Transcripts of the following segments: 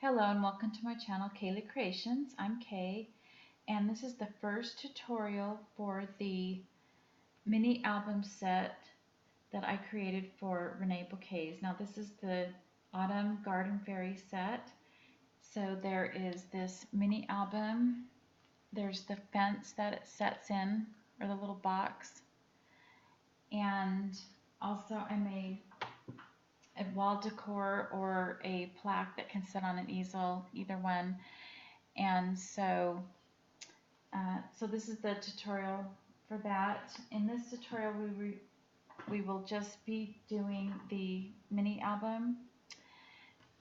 Hello and welcome to my channel, Kaylee Creations. I'm Kay, and this is the first tutorial for the mini album set that I created for ReneaBouquets. Now this is the Autumn Garden Fairy set. So there is this mini album, there's the fence that it sets in, or the little box, and also I made a wall decor or a plaque that can sit on an easel, either one. And so this is the tutorial for that. In this tutorial, we will just be doing the mini album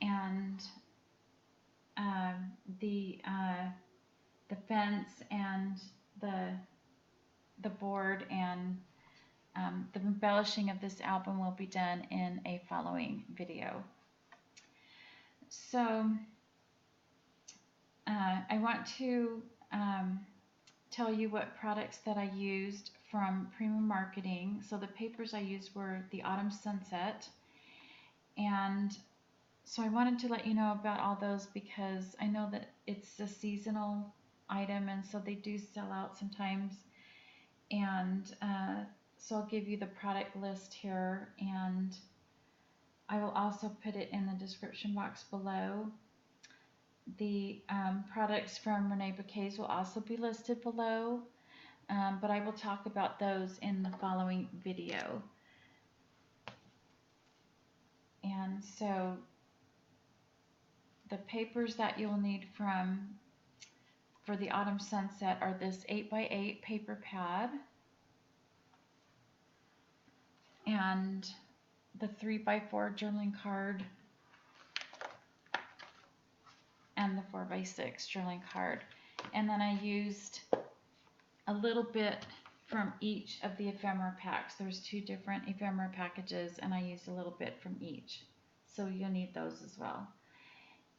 and the fence and the board, and the embellishing of this album will be done in a following video. So I want to tell you what products that I used from Prima Marketing. So the papers I used were the Autumn Sunset, and so I wanted to let you know about all those because I know that it's a seasonal item, and so they do sell out sometimes. And so I'll give you the product list here, and I will also put it in the description box below. The products from ReneaBouquets will also be listed below, but I will talk about those in the following video. And so the papers that you'll need for the Autumn Sunset are this 8x8 paper pad and the 3x4 journaling card and the 4x6 journaling card. And then I used a little bit from each of the ephemera packs. There's 2 different ephemera packages, and I used a little bit from each. So you'll need those as well.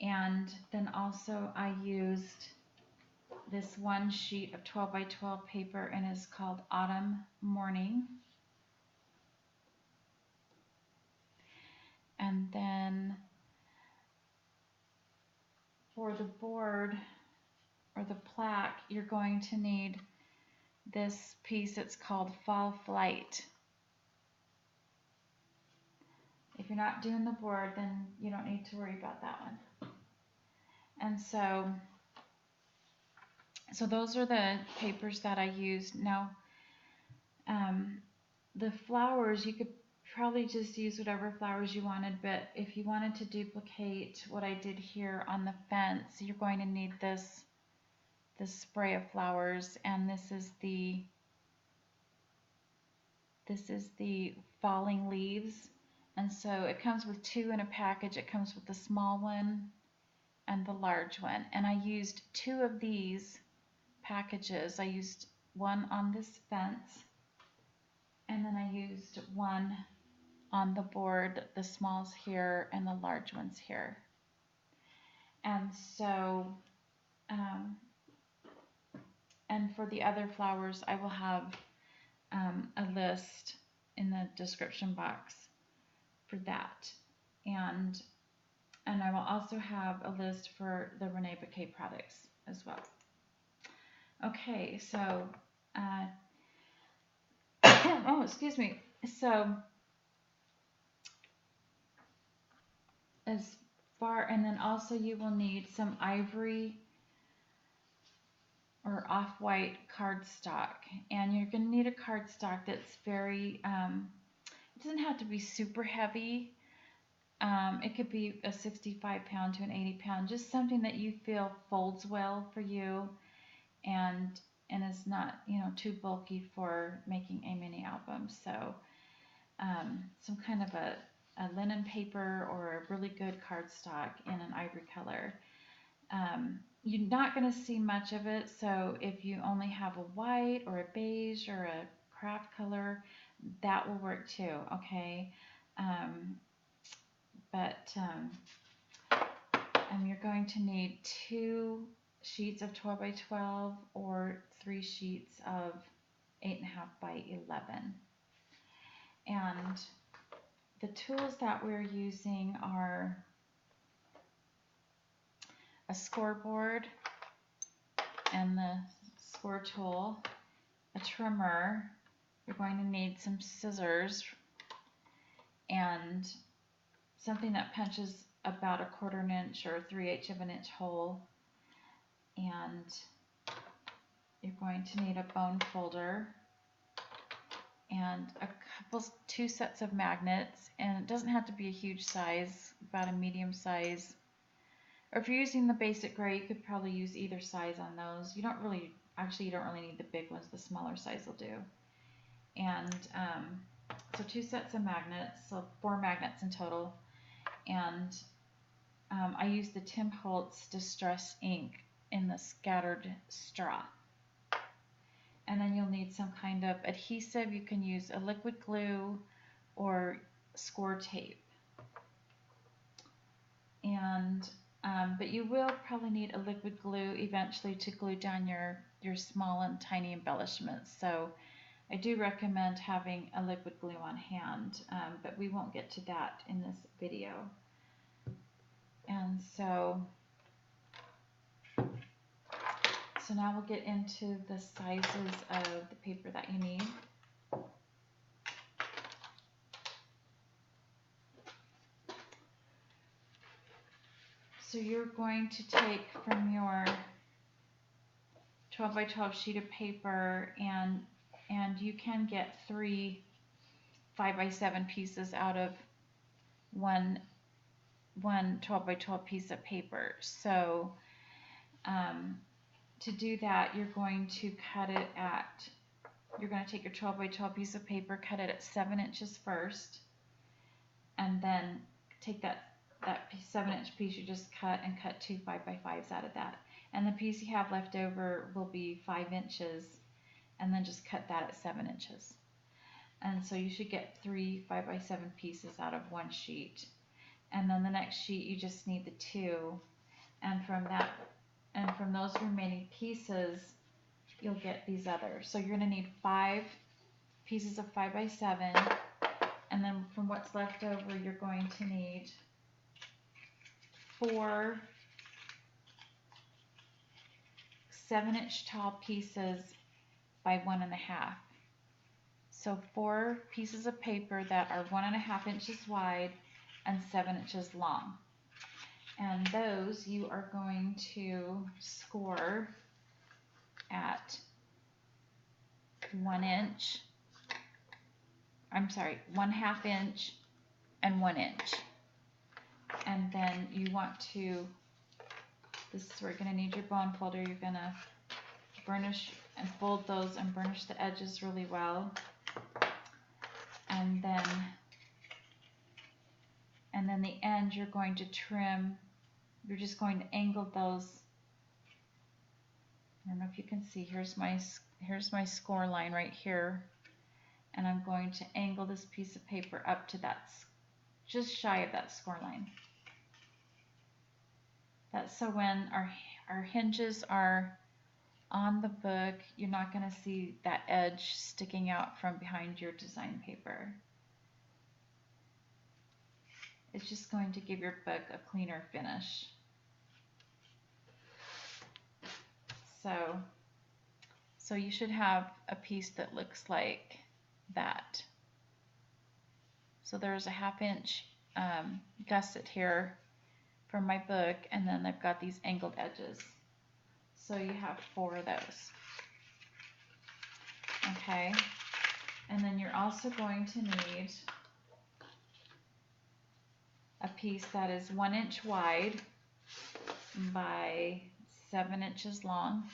And then also I used this one sheet of 12x12 paper, and it's called Autumn Morning. And then for the board or the plaque, you're going to need this piece. It's called Fall Flight. If you're not doing the board, then you don't need to worry about that one. And so those are the papers that I used. Now, the flowers, you could probably just use whatever flowers you wanted, but if you wanted to duplicate what I did here on the fence, you're going to need this spray of flowers, and this is the falling leaves. And so it comes with 2 in a package. It comes with the small one and the large one, and I used 2 of these packages. I used one on this fence, and then I used one on the board, the smalls here and the large ones here. And so and for the other flowers, I will have a list in the description box for that, and I will also have a list for the ReneaBouquets products as well. Okay, so oh, excuse me. So and then also you will need some ivory or off-white cardstock, and you're going to need a cardstock that's very it doesn't have to be super heavy. It could be a 65-pound to an 80-pound, just something that you feel folds well for you and is not, too bulky for making a mini album. So some kind of a linen paper or a really good cardstock in an ivory color. You're not going to see much of it, so if you only have a white or a beige or a craft color, that will work too, okay? You're going to need 2 sheets of 12x12 or 3 sheets of 8.5x11. And the tools that we're using are a scoreboard and the score tool, a trimmer. You're going to need some scissors and something that punches about 1/4 inch or 3/8 of an inch hole. And you're going to need a bone folder and two sets of magnets, and it doesn't have to be a huge size, about a medium size. Or if you're using the basic gray, you could probably use either size on those. You don't really need the big ones, the smaller size will do. And so 2 sets of magnets, so 4 magnets in total. And I use the Tim Holtz Distress ink in the scattered straw. And then you'll need some kind of adhesive. You can use a liquid glue or score tape. And but you will probably need a liquid glue eventually to glue down your small and tiny embellishments. So I do recommend having a liquid glue on hand, but we won't get to that in this video. And so now we'll get into the sizes of the paper that you need. So you're going to take from your 12 by 12 sheet of paper, and you can get 3 5 by 7 pieces out of one 12 by 12 piece of paper. So to do that, you're going to take your 12 by 12 piece of paper, cut it at 7 inches first, and then take that 7-inch piece you just cut and cut 2 5 by 5s out of that. And the piece you have left over will be 5 inches, and then just cut that at 7 inches. And so you should get 3 5 by 7 pieces out of one sheet. And then the next sheet you just need the 2, and from those remaining pieces you'll get these others. So you're going to need 5 pieces of 5 by 7, and then from what's left over you're going to need 4 7-inch tall pieces by 1.5. So 4 pieces of paper that are 1.5 inches wide and 7 inches long. And those you are going to score at 1 inch, 1/2 inch and 1 inch. And then you want to, this is where you're going to need your bone folder. You're going to burnish and fold those and burnish the edges really well. And then the end you're going to trim. You're just going to angle those. I don't know if you can see, here's my score line right here, and I'm going to angle this piece of paper up to that, just shy of that score line. That's so when our hinges are on the book, you're not going to see that edge sticking out from behind your design paper. It's just going to give your book a cleaner finish. So you should have a piece that looks like that. So there's a 1/2 inch gusset here for my book, and then I've got these angled edges. So you have 4 of those. Okay, and then you're also going to need a piece that is 1 inch wide by 7 inches long,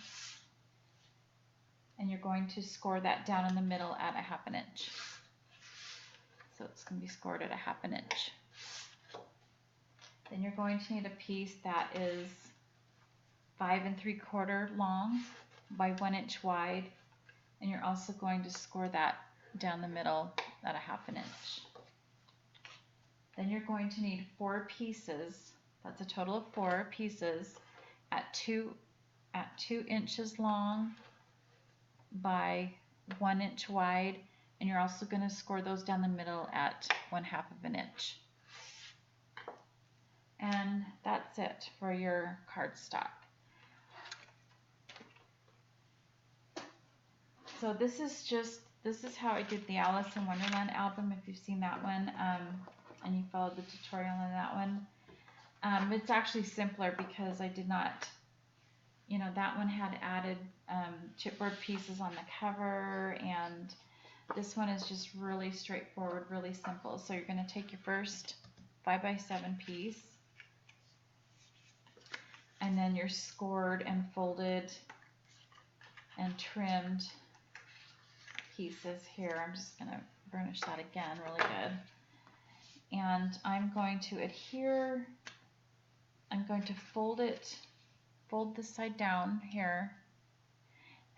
and you're going to score that down in the middle at 1/2 inch. So it's going to be scored at 1/2 inch. Then you're going to need a piece that is 5 3/4 long by 1 inch wide, and you're also going to score that down the middle at 1/2 inch. Then you're going to need 4 pieces. That's a total of 4 pieces at 2 inches long by 1 inch wide, and you're also going to score those down the middle at 1/2 inch. And that's it for your cardstock. So this is how I did the Alice in Wonderland album, if you've seen that one, and you followed the tutorial on that one. It's actually simpler because I did not, that one had added chipboard pieces on the cover, and this one is just really straightforward, really simple. So you're going to take your first 5x7 piece, and then your scored and folded and trimmed pieces here. I'm just going to burnish that again really good. And I'm going to adhere, I'm going to fold this side down here,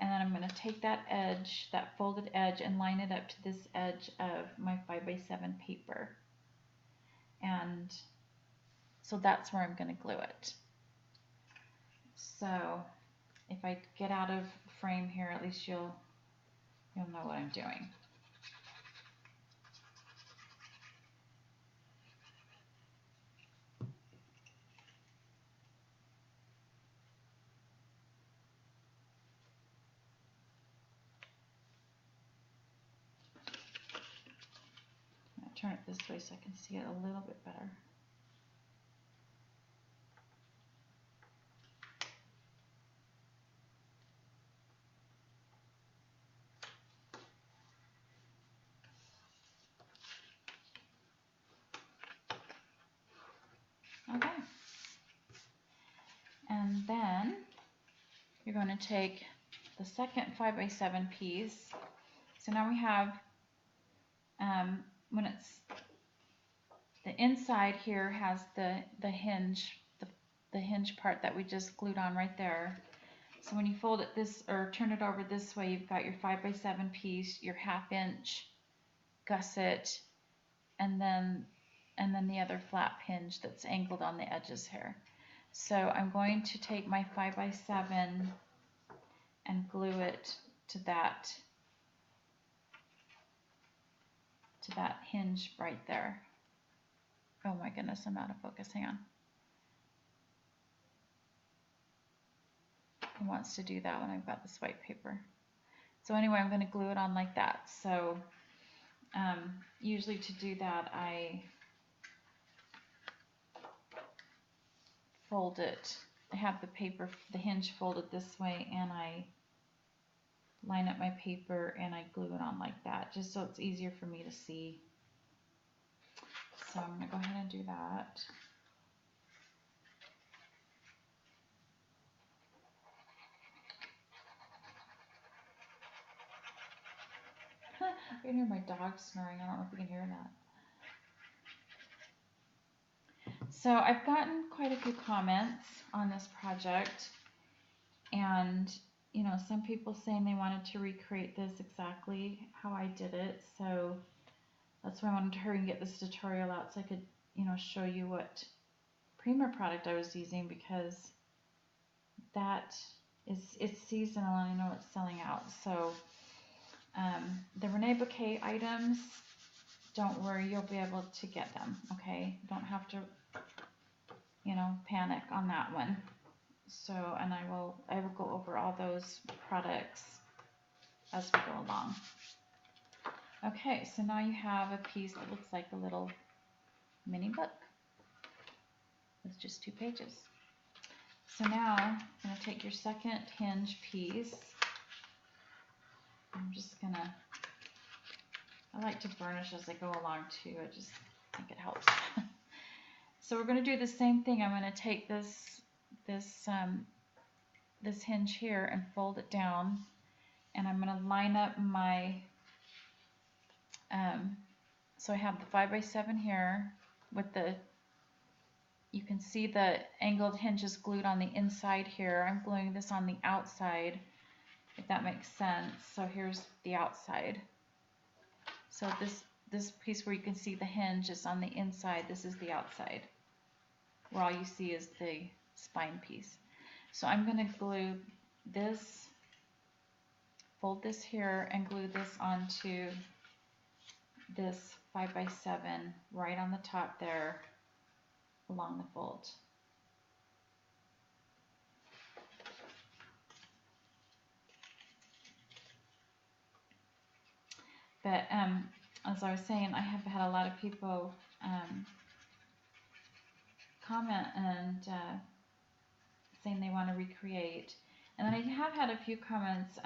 and then I'm going to take that edge, that folded edge, and line it up to this edge of my 5x7 paper. And so that's where I'm going to glue it. So if I get out of frame here, at least you'll know what I'm doing. I'll turn it this way so I can see it a little bit better. Okay. And then you're going to take the second 5x7 piece. So now we have, when it's, the inside here has the hinge, the hinge part that we just glued on right there. So when you fold it this, or turn it over this way, you've got your 5x7 piece, your 1/2 inch gusset, and then the other flap hinge that's angled on the edges here. So I'm going to take my 5x7 and glue it to that hinge right there. Oh my goodness, I'm out of focus. Hang on. It wants to do that when I've got this white paper. So anyway, I'm going to glue it on like that. So usually to do that, I fold it. I have the paper, the hinge folded this way, and I line up my paper and I glue it on like that, just so it's easier for me to see. So I'm going to go ahead and do that. I can hear my dog snoring. I don't know if you can hear that. So I've gotten quite a few comments on this project, and some people saying they wanted to recreate this exactly how I did it. So that's why I wanted to hurry and get this tutorial out so I could show you what Prima product I was using, because it's seasonal and I know it's selling out. So the ReneaBouquets items, don't worry, you'll be able to get them. Okay, don't have to panic on that one. So, and I will go over all those products as we go along. Okay, so now you have a piece that looks like a little mini book with just 2 pages. So now I'm going to take your second hinge piece. I'm just going to, I like to burnish as I go along too. I just think it helps. So we're going to do the same thing. I'm going to take this hinge here and fold it down, and I'm going to line up my so I have the 5x7 here with you can see the angled hinges glued on the inside here. I'm gluing this on the outside, if that makes sense. So here's the outside. So this piece where you can see the hinge is on the inside. This is the outside, where all you see is the spine piece. So I'm going to glue this, fold this here, and glue this onto this 5x7 right on the top there. along the fold. But as I was saying, I have had a lot of people comment and saying they want to recreate. And then I have had a few comments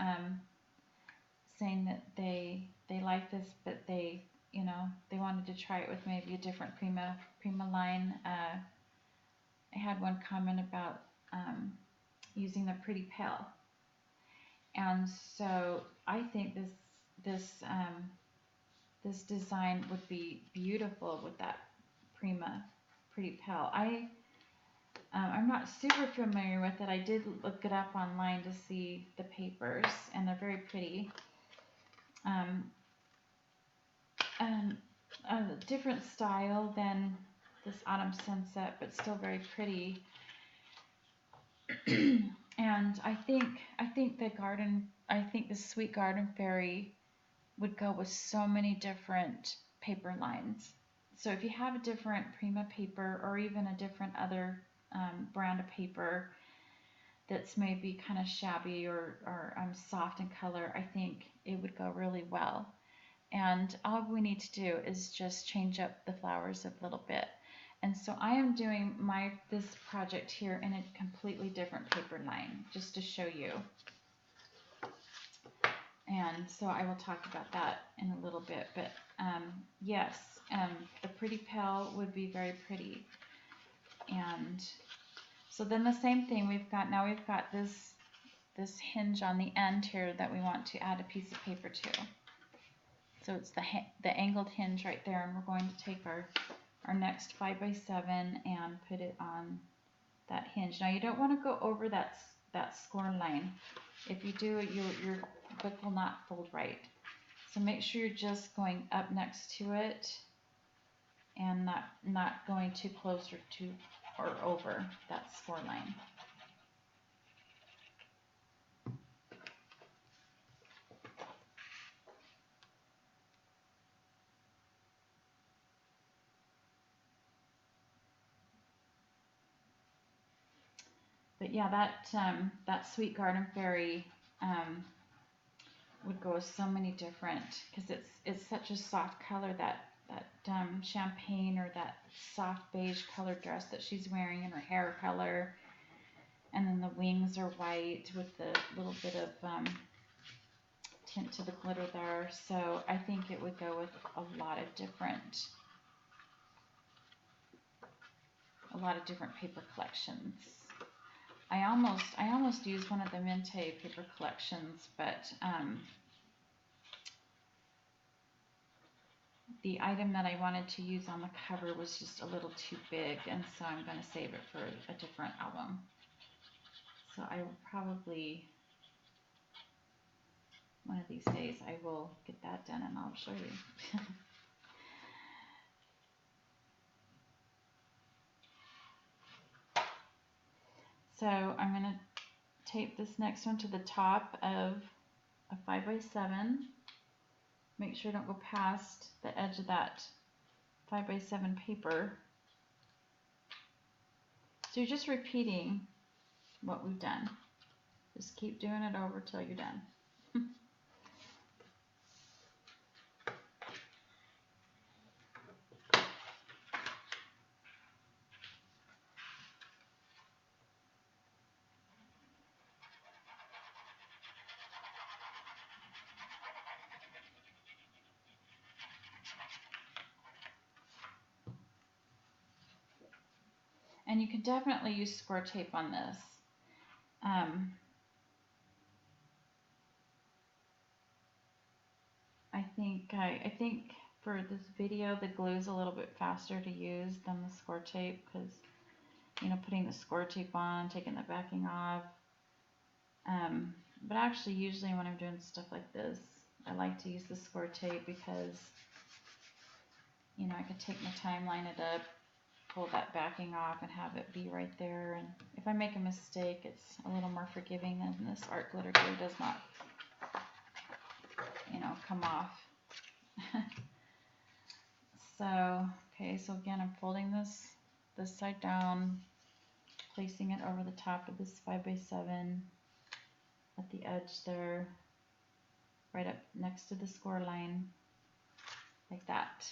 saying that they like this, but they they wanted to try it with maybe a different Prima line. I had one comment about using the Pretty Pale, and so I think this design would be beautiful with that Prima Pretty Pale. I'm not super familiar with it. I did look it up online to see the papers, and they're very pretty. A different style than this Autumn Sunset, but still very pretty. And I think the Sweet Garden Fairy would go with so many different paper lines. So if you have a different Prima paper, or even a different other brand of paper that's maybe kind of shabby or soft in color, I think it would go really well. And all we need to do is just change up the flowers a little bit. And so I am doing this project here in a completely different paper line, just to show you. And so I will talk about that in a little bit. But yes, the Pretty Pale would be very pretty. And so then the same thing, we've got this hinge on the end here that we want to add a piece of paper to. So it's the angled hinge right there, and we're going to take our next 5x7 and put it on that hinge. Now you don't want to go over that score line. If you do, your book will not fold right. So make sure you're just going up next to it and not going too close or over that score line. But yeah, that Sweet Garden Fairy would go with so many different, because it's such a soft color, that champagne or that soft beige color dress that she's wearing, and her hair color, and then the wings are white with the little bit of tint to the glitter there. So I think it would go with a lot of different paper collections. I almost used one of the Mente paper collections, but the item that I wanted to use on the cover was just a little too big, and so I'm going to save it for a different album. So I will probably, one of these days, I will get that done and I'll show you. So I'm going to tape this next one to the top of a 5x7. Make sure I don't go past the edge of that 5x7 paper. So you're just repeating what we've done. Just keep doing it over till you're done. And you can definitely use score tape on this. I think for this video the glue is a little bit faster to use than the score tape, because putting the score tape on, taking the backing off. But actually, usually when I'm doing stuff like this, I like to use the score tape because I can take my time, line it up, pull that backing off, and have it be right there. And if I make a mistake, it's a little more forgiving than this art glitter glue does not, come off. So, okay, so again, I'm folding this this side down, placing it over the top of this 5x7 at the edge there, right up next to the score line, like that.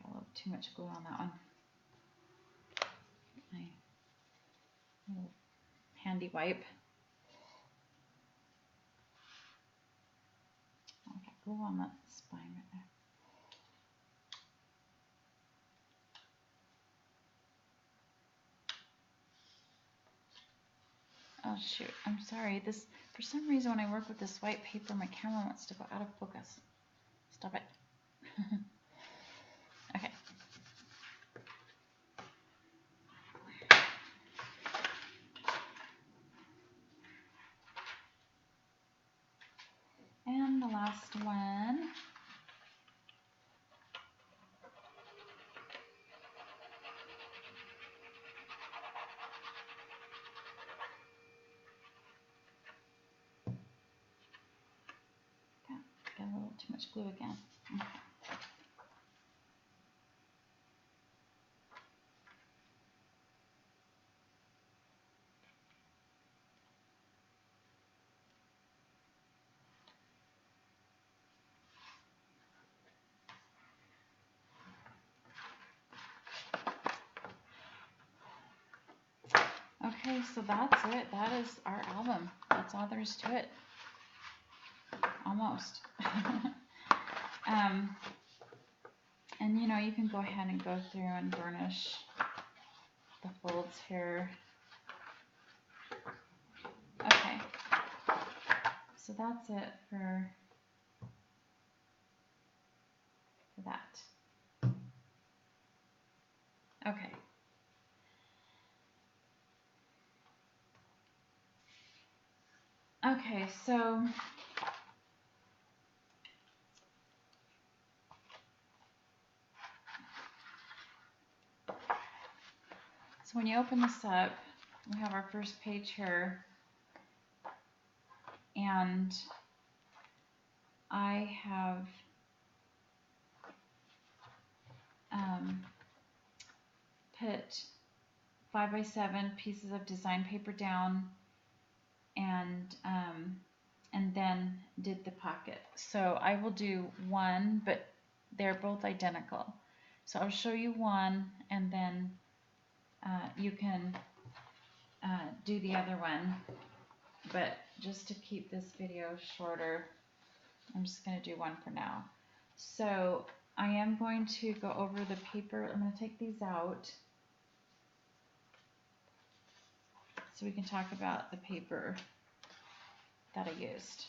Got a little too much glue on that one. My little handy wipe. Oh, I got glue on that spine right there. Oh shoot, I'm sorry. This, for some reason when I work with this white paper, my camera wants to go out of focus. Stop it. Okay. And the last one. Got a little too much glue again. Okay, so that's it. That is our album. That's all there is to it. Almost. And you know, you can go ahead and go through and burnish the folds here. Okay. So that's it for that. Okay. Okay, so when you open this up, we have our first page here, and I have put 5x7 pieces of design paper down, and then did the pocket. So I will do one, but they're both identical. So I'll show you one, and then you can do the other one. But just to keep this video shorter, I'm just going to do one for now. So I am going to go over the paper. I'm going to take these out so we can talk about the paper that I used.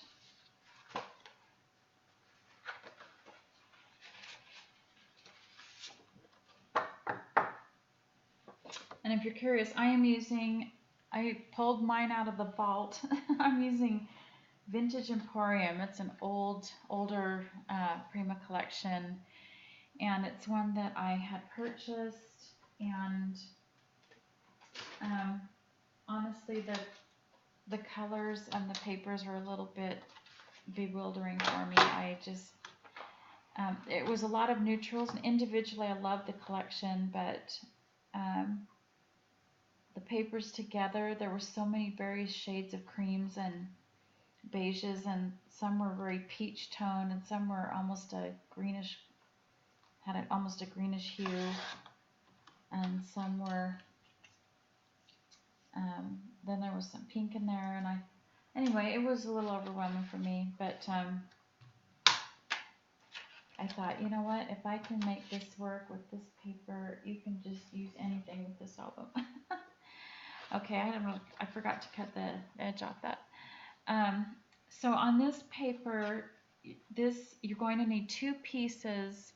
And if you're curious, I pulled mine out of the vault. I'm using Vintage Emporium. It's an older Prima collection, and it's one that I had purchased, and honestly the colors and the papers were a little bit bewildering for me. I just it was a lot of neutrals, and individually I love the collection, but the papers together, there were so many various shades of creams and beiges, and some were very peach tone, and some were almost a greenish, almost a greenish hue, and some were then there was some pink in there, and anyway, it was a little overwhelming for me, but I thought, you know what, if I can make this work with this paper, you can just use anything with this album. Okay, I forgot to cut the edge off that. So on this paper, you're going to need 2 pieces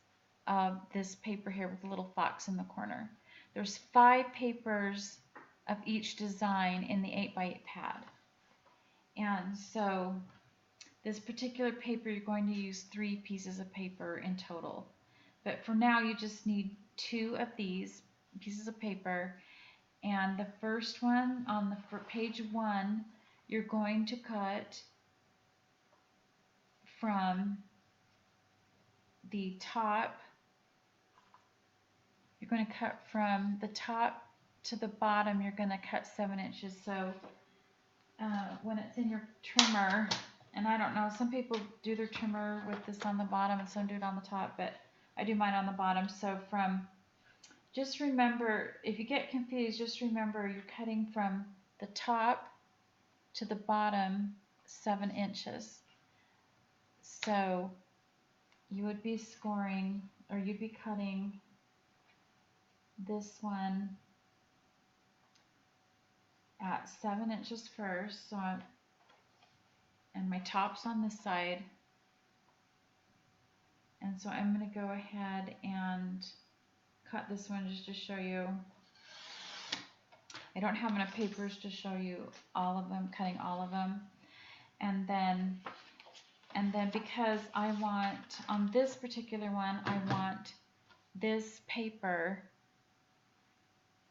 of this paper here with a little fox in the corner. There's 5 papers of each design in the 8x8 pad. And so this particular paper, you're going to use 3 pieces of paper in total. But for now, you just need 2 of these pieces of paper, And the first one on the page 1, you're going to cut from the top. You're going to cut from the top to the bottom. You're going to cut 7 inches. So when it's in your trimmer, and I don't know, some people do their trimmer with this on the bottom and some do it on the top, but I do mine on the bottom. So just remember, if you get confused, just remember you're cutting from the top to the bottom 7 inches. So you would be scoring, or you'd be cutting this one at 7 inches first. So and my top's on this side. And so I'm going to go ahead and cut this one just to show you. I don't have enough papers to show you all of them, cutting all of them. And then because I want, on this particular one, I want this paper,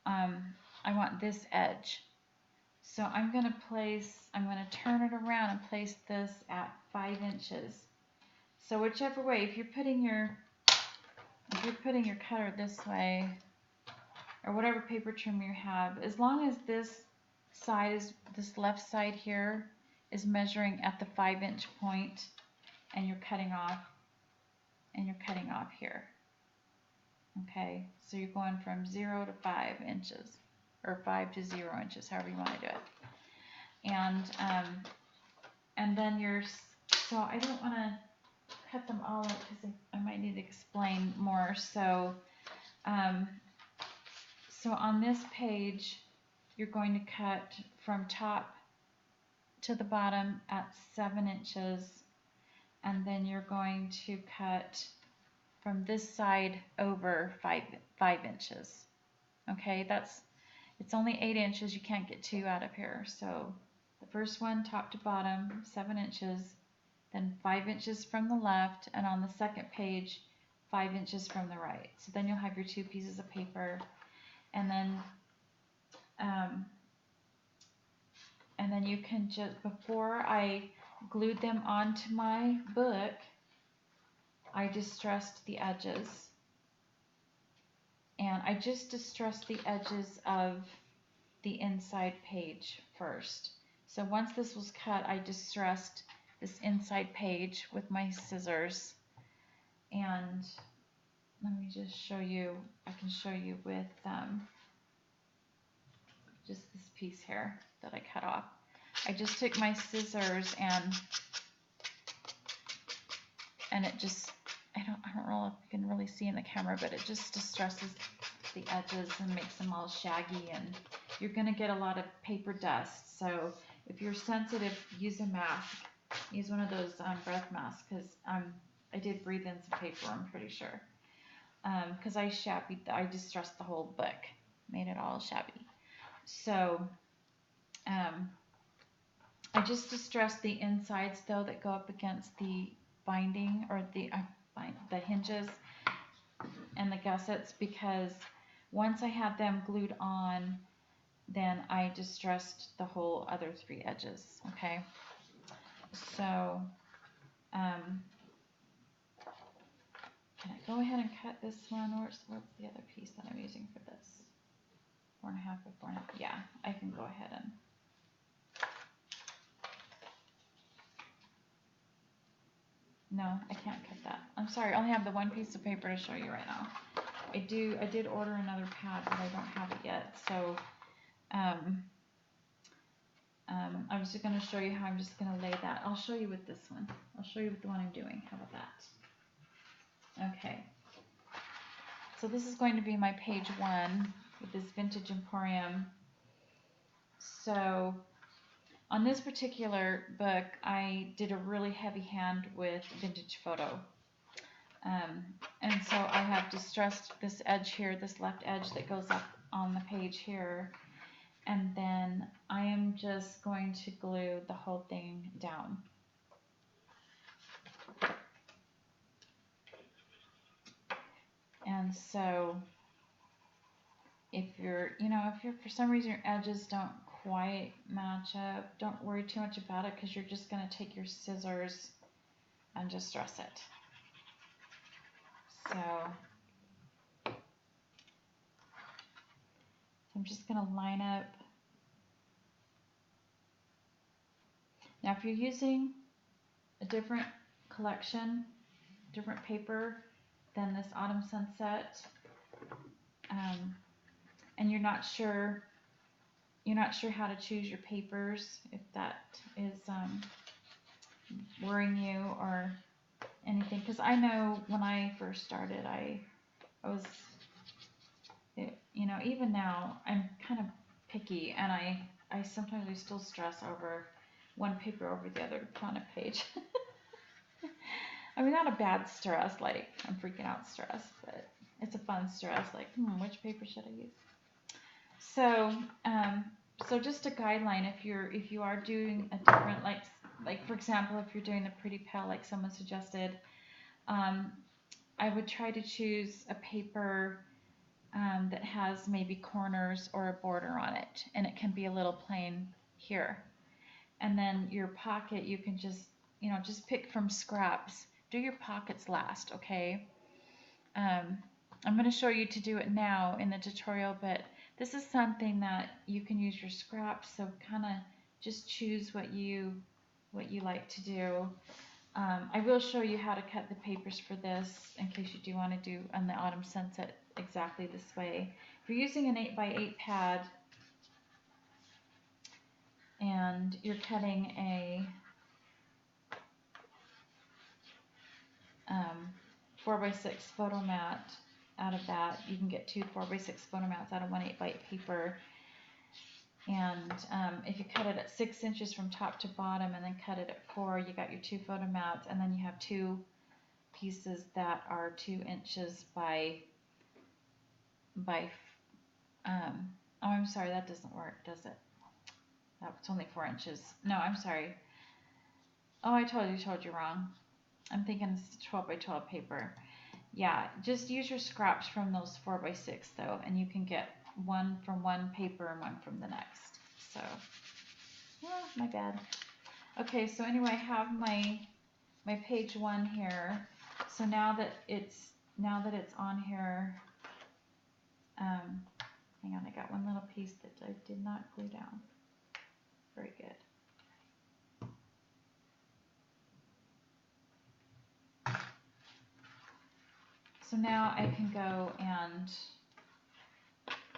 I want this edge. So I'm going to turn it around and place this at 5 inches. So whichever way, if you're putting your cutter this way, or whatever paper trimmer you have, as long as this left side here is measuring at the 5-inch point, and you're cutting off here. Okay, so you're going from 0 to 5 inches, or 5 to 0 inches, however you want to do it. And then so I don't want to cut them all up because I might need to explain more. So so on this page, you're going to cut from top to the bottom at 7 inches, and then you're going to cut from this side over 5 inches. Okay, it's only 8 inches. You can't get 2 out of here. So the first one, top to bottom, 7 inches, then 5 inches from the left, and on the second page, 5 inches from the right. So then you'll have your 2 pieces of paper, and then you can just, before I glued them onto my book, I distressed the edges, and I just distressed the edges of the inside page first. So once this was cut, I distressed this inside page with my scissors, and let me just show you. I can show you with just this piece here that I cut off. I just took my scissors and it just, I don't know if you can really see in the camera, but it just distresses the edges and makes them all shaggy, and you're going to get a lot of paper dust. So if you're sensitive, use a mask. Use one of those breath masks, because I did breathe in some paper, I'm pretty sure. Because I distressed the whole book, made it all shabby. So I just distressed the insides though that go up against the binding, or the hinges and the gussets, because once I had them glued on, then I distressed the whole other 3 edges. Okay, so can I go ahead and cut this one, or what's the other piece that I'm using for this? 4.5 by 4.5. Yeah, I can go ahead and. No, I can't cut that. I'm sorry, I only have the 1 piece of paper to show you right now. I did order another pad, but I don't have it yet. So I'm just going to show you how I'm just going to lay that. I'll show you with this one. I'll show you with the one I'm doing. How about that? Okay. So this is going to be my page 1 with this Vintage Emporium. So on this particular book, I did a really heavy hand with vintage photo. And so I have distressed this edge here, this left edge that goes up on the page here. And then I am just going to glue the whole thing down. And so if you're, if you're, for some reason your edges don't quite match up, don't worry too much about it, because you're just going to take your scissors and just dress it. So I'm just going to line up. Now if you're using a different collection, different paper than this Autumn Sunset, and you're not sure how to choose your papers, if that is worrying you or anything, because I know when I first started, I was, even now I'm kind of picky, and I sometimes I still stress over one paper over the other to put on a page. I mean, not a bad stress, like I'm freaking out stress, but it's a fun stress, like, which paper should I use? So, so just a guideline, if you are doing a different, like for example, if you're doing the pretty pale like someone suggested, I would try to choose a paper that has maybe corners or a border on it, and it can be a little plain here. And then your pocket, you can just pick from scraps. Do your pockets last, okay? I'm going to show you to do it now in the tutorial, but this is something that you can use your scraps, so kind of just choose what you like to do. I will show you how to cut the papers for this in case you do want to do on the Autumn Sunset exactly this way. If you're using an 8x8 pad and you're cutting a 4x6 photo mat out of that, you can get 2 4x6 photo mats out of one 8x8 paper. And if you cut it at 6 inches from top to bottom and then cut it at 4, you got your 2 photo mats, and then you have 2 pieces that are 2 inches by oh, I'm sorry, that doesn't work, does it? That's only 4 inches. No, I'm sorry. Oh, I told you wrong. I'm thinking it's 12 by 12 paper. Yeah, just use your scraps from those 4x6 though, and you can get one from one paper and one from the next. So, my bad. Okay, so anyway, I have my page 1 here. So now that it's on here, hang on, I got one little piece that I did not glue down. Very good. So now I can go and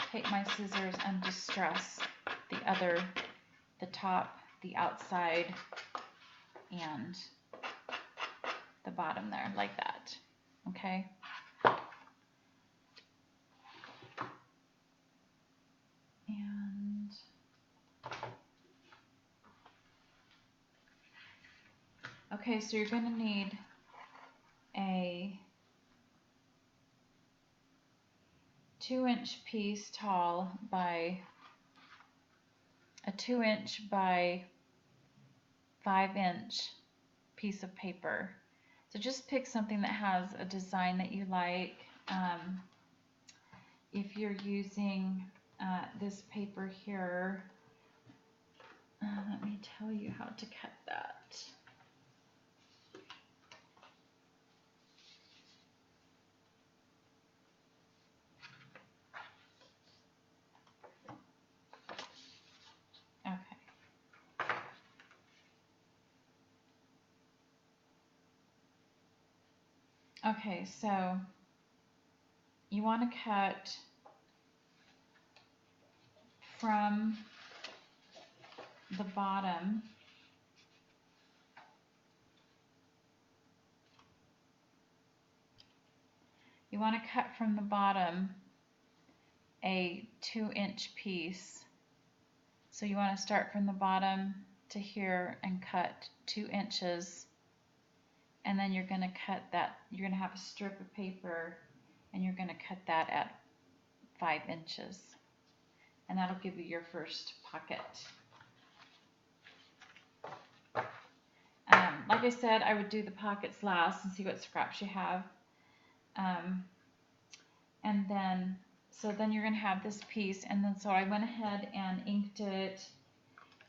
take my scissors and distress the top, the outside, and the bottom there, like that. Okay? And okay, so you're going to need a 2-inch piece tall by a 2-inch by 5-inch piece of paper. So just pick something that has a design that you like. If you're using this paper here, let me tell you how to cut that. Okay, so you want to cut from the bottom a 2-inch piece. So you want to start from the bottom to here and cut 2 inches, and then you're going to cut that, you're going to have a strip of paper and you're going to cut that at 5 inches, and that'll give you your first pocket. Like I said, I would do the pockets last and see what scraps you have, and then So then you're gonna have this piece, and then so I went ahead and inked it,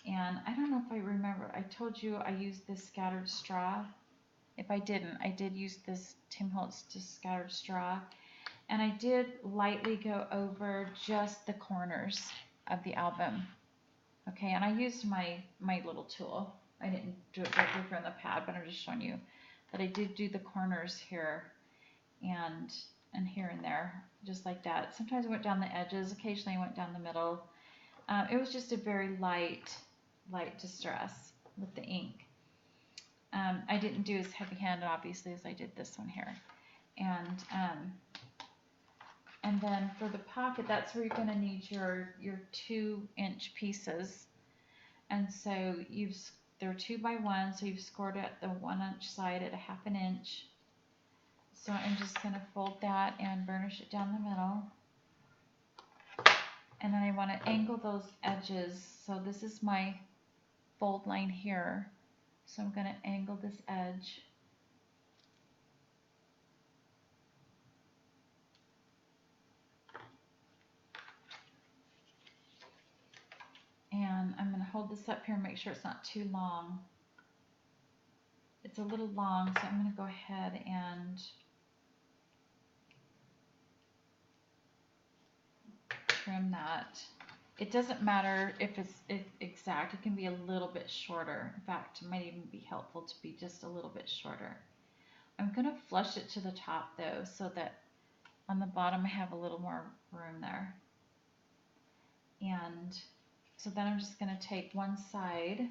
and I don't know if I remember, I told you I used this scattered straw. If I didn't, I did use this Tim Holtz just scattered straw, and I did lightly go over just the corners of the album. Okay, and I used my little tool. I didn't do it directly from the pad, but I'm just showing you that I did do the corners here and here and there, just like that. Sometimes I went down the edges, occasionally I went down the middle. It was just a very light distress with the ink. I didn't do as heavy-handed, obviously, as I did this one here. And then for the pocket, that's where you're going to need your 2-inch pieces. And so they're 2 by 1, so you've scored at the 1-inch side at a 1/2 inch. So I'm just going to fold that and burnish it down the middle. And then I want to angle those edges. So this is my fold line here. So I'm going to angle this edge. And I'm going to hold this up here and make sure it's not too long. It's a little long, so I'm going to go ahead and trim that. It doesn't matter if it's exact, it can be a little bit shorter. In fact, it might even be helpful to be just a little bit shorter. I'm going to flush it to the top though, so that on the bottom I have a little more room there. And so then I'm just going to take one side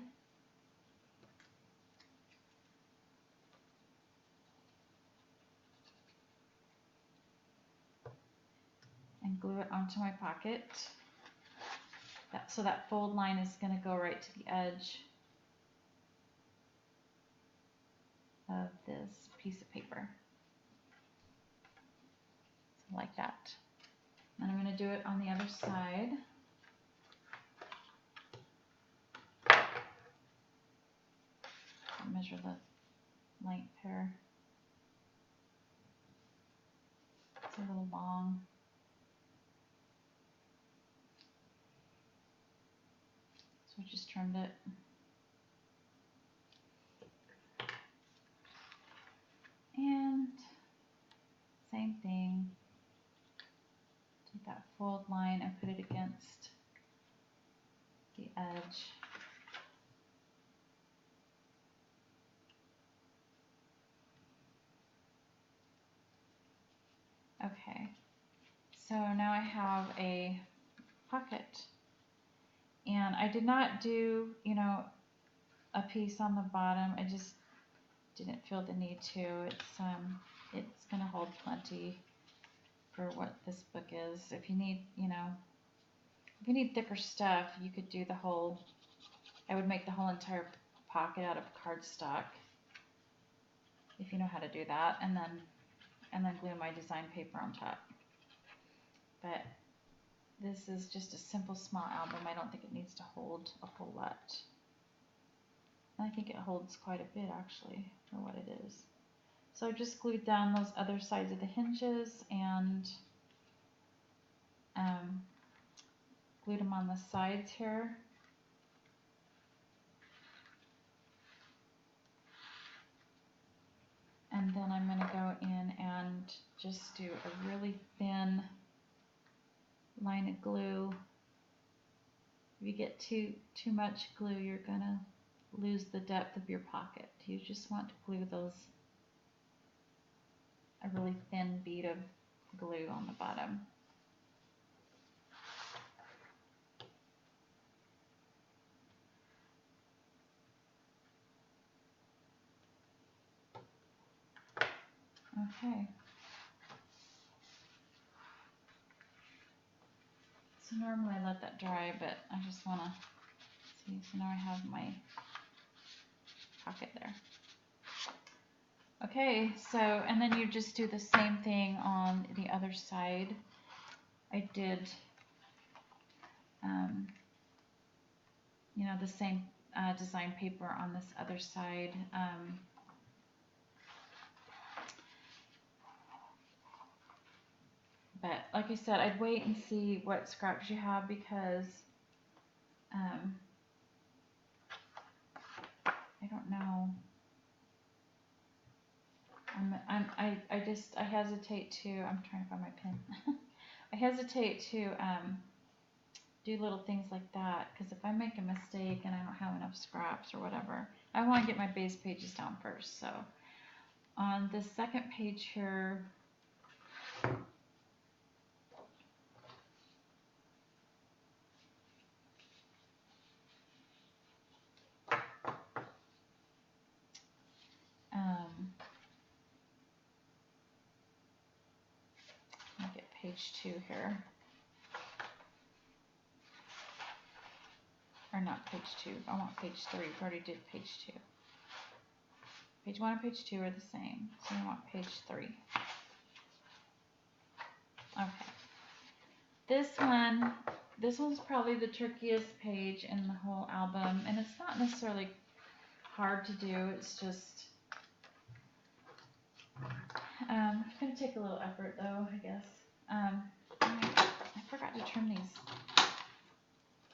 and glue it onto my pocket. So that fold line is going to go right to the edge of this piece of paper. So like that. And I'm going to do it on the other side. Measure the length here. It's a little long. So I just trimmed it. And same thing. Take that fold line and put it against the edge. Okay, so now I have a pocket, and I did not do, a piece on the bottom. I just didn't feel the need to. It's gonna hold plenty for what this book is. If you need, if you need thicker stuff, you could do the whole. I would make the whole entire pocket out of cardstock, if you know how to do that, and then glue my design paper on top. But this is just a simple small album. I don't think it needs to hold a whole lot. And I think it holds quite a bit actually for what it is. So I just glued down those other sides of the hinges and glued them on the sides here. And then I'm going to go in and just do a really thin line of glue. If you get too much glue, you're going to lose the depth of your pocket. You just want to glue a really thin bead of glue on the bottom. Okay. So normally I let that dry, but I just want to see. So now I have my pocket there. Okay, so, and then you just do the same thing on the other side. I did, the same design paper on this other side. But like I said, I'd wait and see what scraps you have because I don't know. I hesitate to. I'm trying to find my pen. I hesitate to do little things like that because if I make a mistake and I don't have enough scraps or whatever, I want to get my base pages down first. So on the second page here, I'll get page 2 here. Or not page 2, I want page 3. We already did page 2. Page 1 and page 2 are the same, so I want page 3. Okay. This one's probably the trickiest page in the whole album, and it's not necessarily hard to do, it's just, it's going to take a little effort though, I guess. I forgot to trim these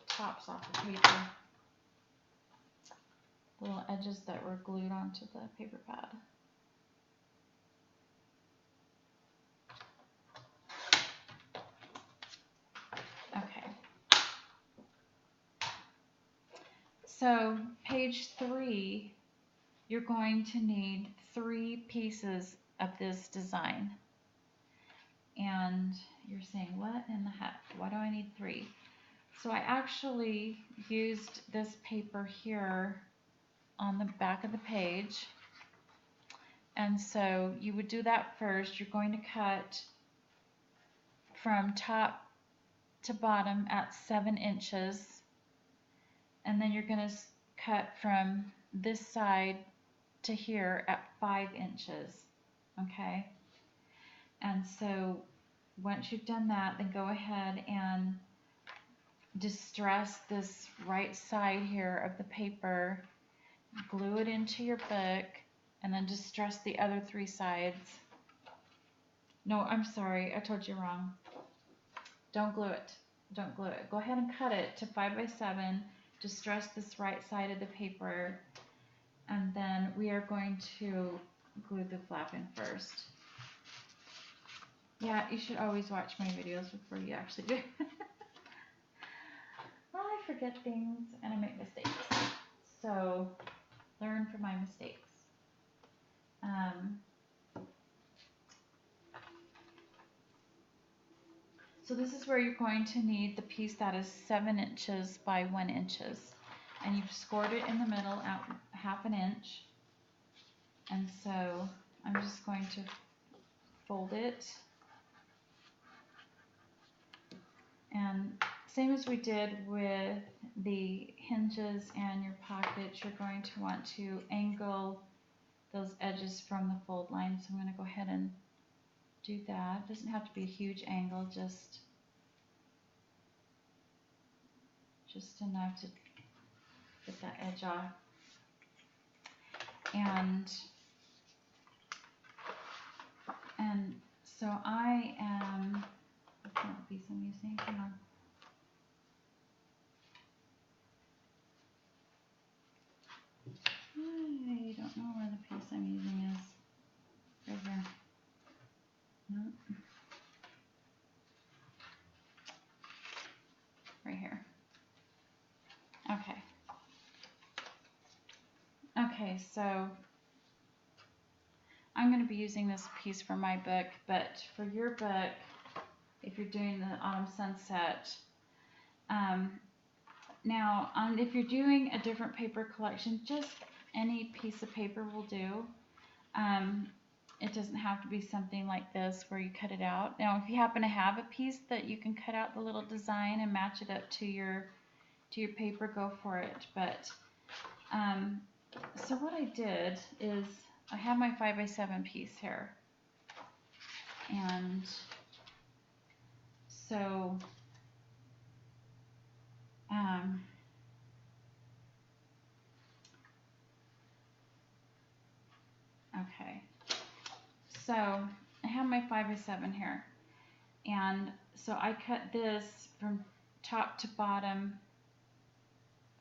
tops off the paper. The little edges that were glued onto the paper pad. Okay. So page 3, you're going to need 3 pieces of this design. And you're saying, what in the heck? Why do I need 3? So I actually used this paper here on the back of the page. And so you would do that first. You're going to cut from top to bottom at 7 inches. And then you're going to cut from this side to here at 5 inches. Okay? And so once you've done that, then go ahead and distress this right side here of the paper, glue it into your book, and then distress the other 3 sides. No, I'm sorry, I told you wrong. Don't glue it. Don't glue it. Go ahead and cut it to 5 by 7, distress this right side of the paper, and then we are going to glue the flap in first. Yeah, you should always watch my videos before you actually do it. Well, I forget things and I make mistakes. So, learn from my mistakes. So this is where you're going to need the piece that is 7 inches by 1 inches. And you've scored it in the middle at 1/2 inch. And so I'm just going to fold it. And same as we did with the hinges and your pockets, you're going to want to angle those edges from the fold line. So I'm going to go ahead and do that. It doesn't have to be a huge angle, just enough to get that edge off. And so I am, what's that piece I'm using? Hang on. I don't know where the piece I'm using is. Right here. Nope. Right here. Okay. Okay, so I'm going to be using this piece for my book, but for your book, if you're doing the Autumn Sunset, now if you're doing a different paper collection, just any piece of paper will do. It doesn't have to be something like this where you cut it out. Now, if you happen to have a piece that you can cut out the little design and match it up to your paper, go for it. But so what I did is I have my 5 by 7 piece here, and so okay, so I have my 5 by 7 here. And so I cut this from top to bottom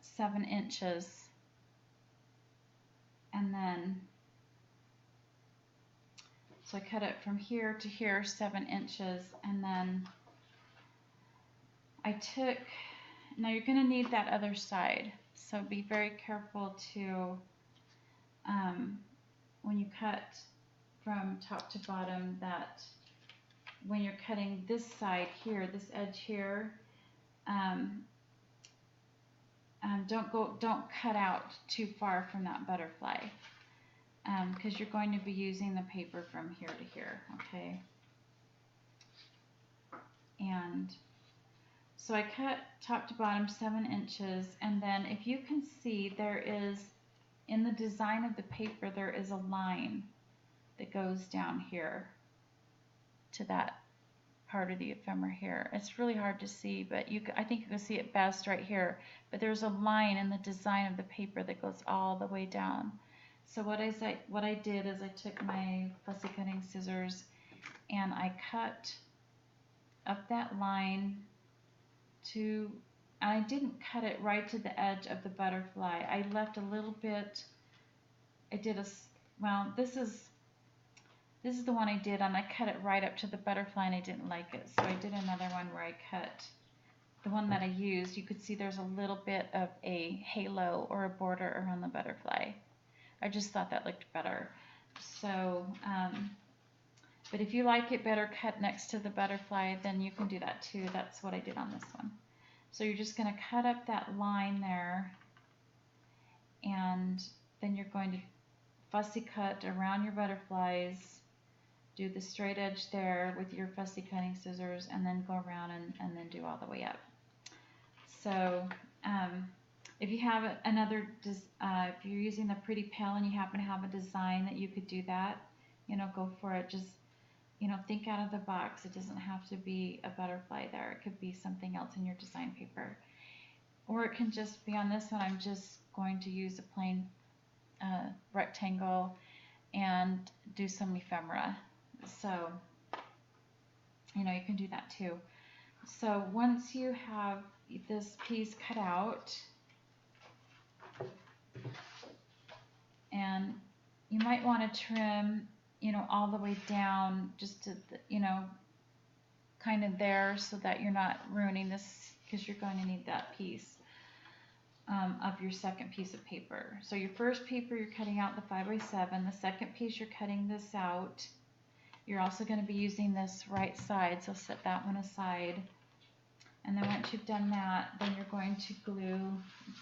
7 inches, and then so I cut it from here to here 7 inches, and then I took, now you're going to need that other side, so be very careful to when you cut from top to bottom, that when you're cutting this side here, this edge here, don't cut out too far from that butterfly, because you're going to be using the paper from here to here, okay? And so I cut top to bottom 7 inches, and then if you can see, there is, in the design of the paper, there is a line that goes down here to that part of the ephemera here. It's really hard to see, but I think you can see it best right here. But there's a line in the design of the paper that goes all the way down. So what I did is I took my fussy cutting scissors and I cut up that line to, and I didn't cut it right to the edge of the butterfly. I left a little bit. I did a, well, this is the one I did, and I cut it right up to the butterfly, and I didn't like it. So I did another one where I cut the one that I used. You could see there's a little bit of a halo or a border around the butterfly. I just thought that looked better. So, but if you like it better cut next to the butterfly, then you can do that too. That's what I did on this one. So you're just going to cut up that line there, and then you're going to fussy cut around your butterflies. Do the straight edge there with your fussy cutting scissors, and then go around and then do all the way up. So if you have another, if you're using the pretty pail and you happen to have a design that you could do that, go for it. Just, think out of the box. It doesn't have to be a butterfly there. It could be something else in your design paper. Or it can just be on this one, I'm just going to use a plain rectangle and do some ephemera. So, you can do that too. So once you have this piece cut out, and you might want to trim, all the way down, just to, kind of there, so that you're not ruining this, because you're going to need that piece of your second piece of paper. So your first paper, you're cutting out the 5x7. The second piece, you're cutting this out. You're also going to be using this right side, so set that one aside. And then once you've done that, then you're going to glue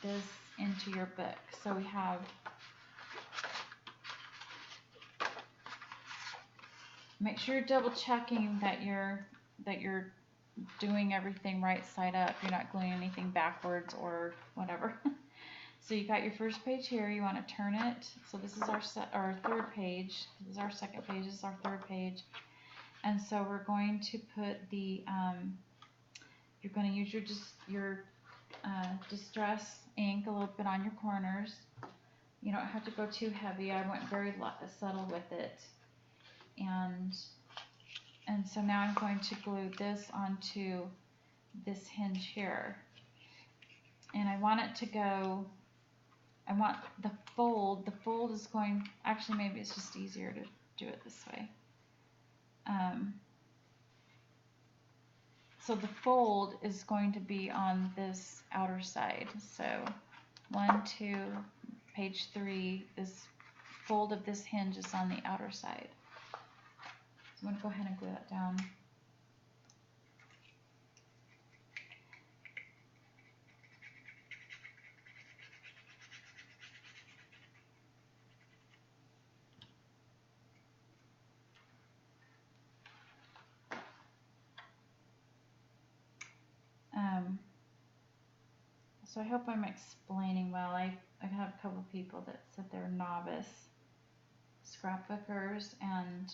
this into your book. So we have, make sure you're double checking that you're doing everything right side up. You're not gluing anything backwards or whatever. So you got your first page here. You want to turn it. So this is our third page. This is our second page. This is our third page. And so we're going to put the you're going to use your distress ink a little bit on your corners. You don't have to go too heavy. I went very subtle with it. And so now I'm going to glue this onto this hinge here. And I want it to go, I want the fold is going, actually maybe it's just easier to do it this way. So the fold is going to be on this outer side. So 1, 2, page 3, this fold of this hinge is on the outer side. So I'm going to go ahead and glue that down. So I hope I'm explaining well. I've had a couple people that said they're novice scrapbookers, and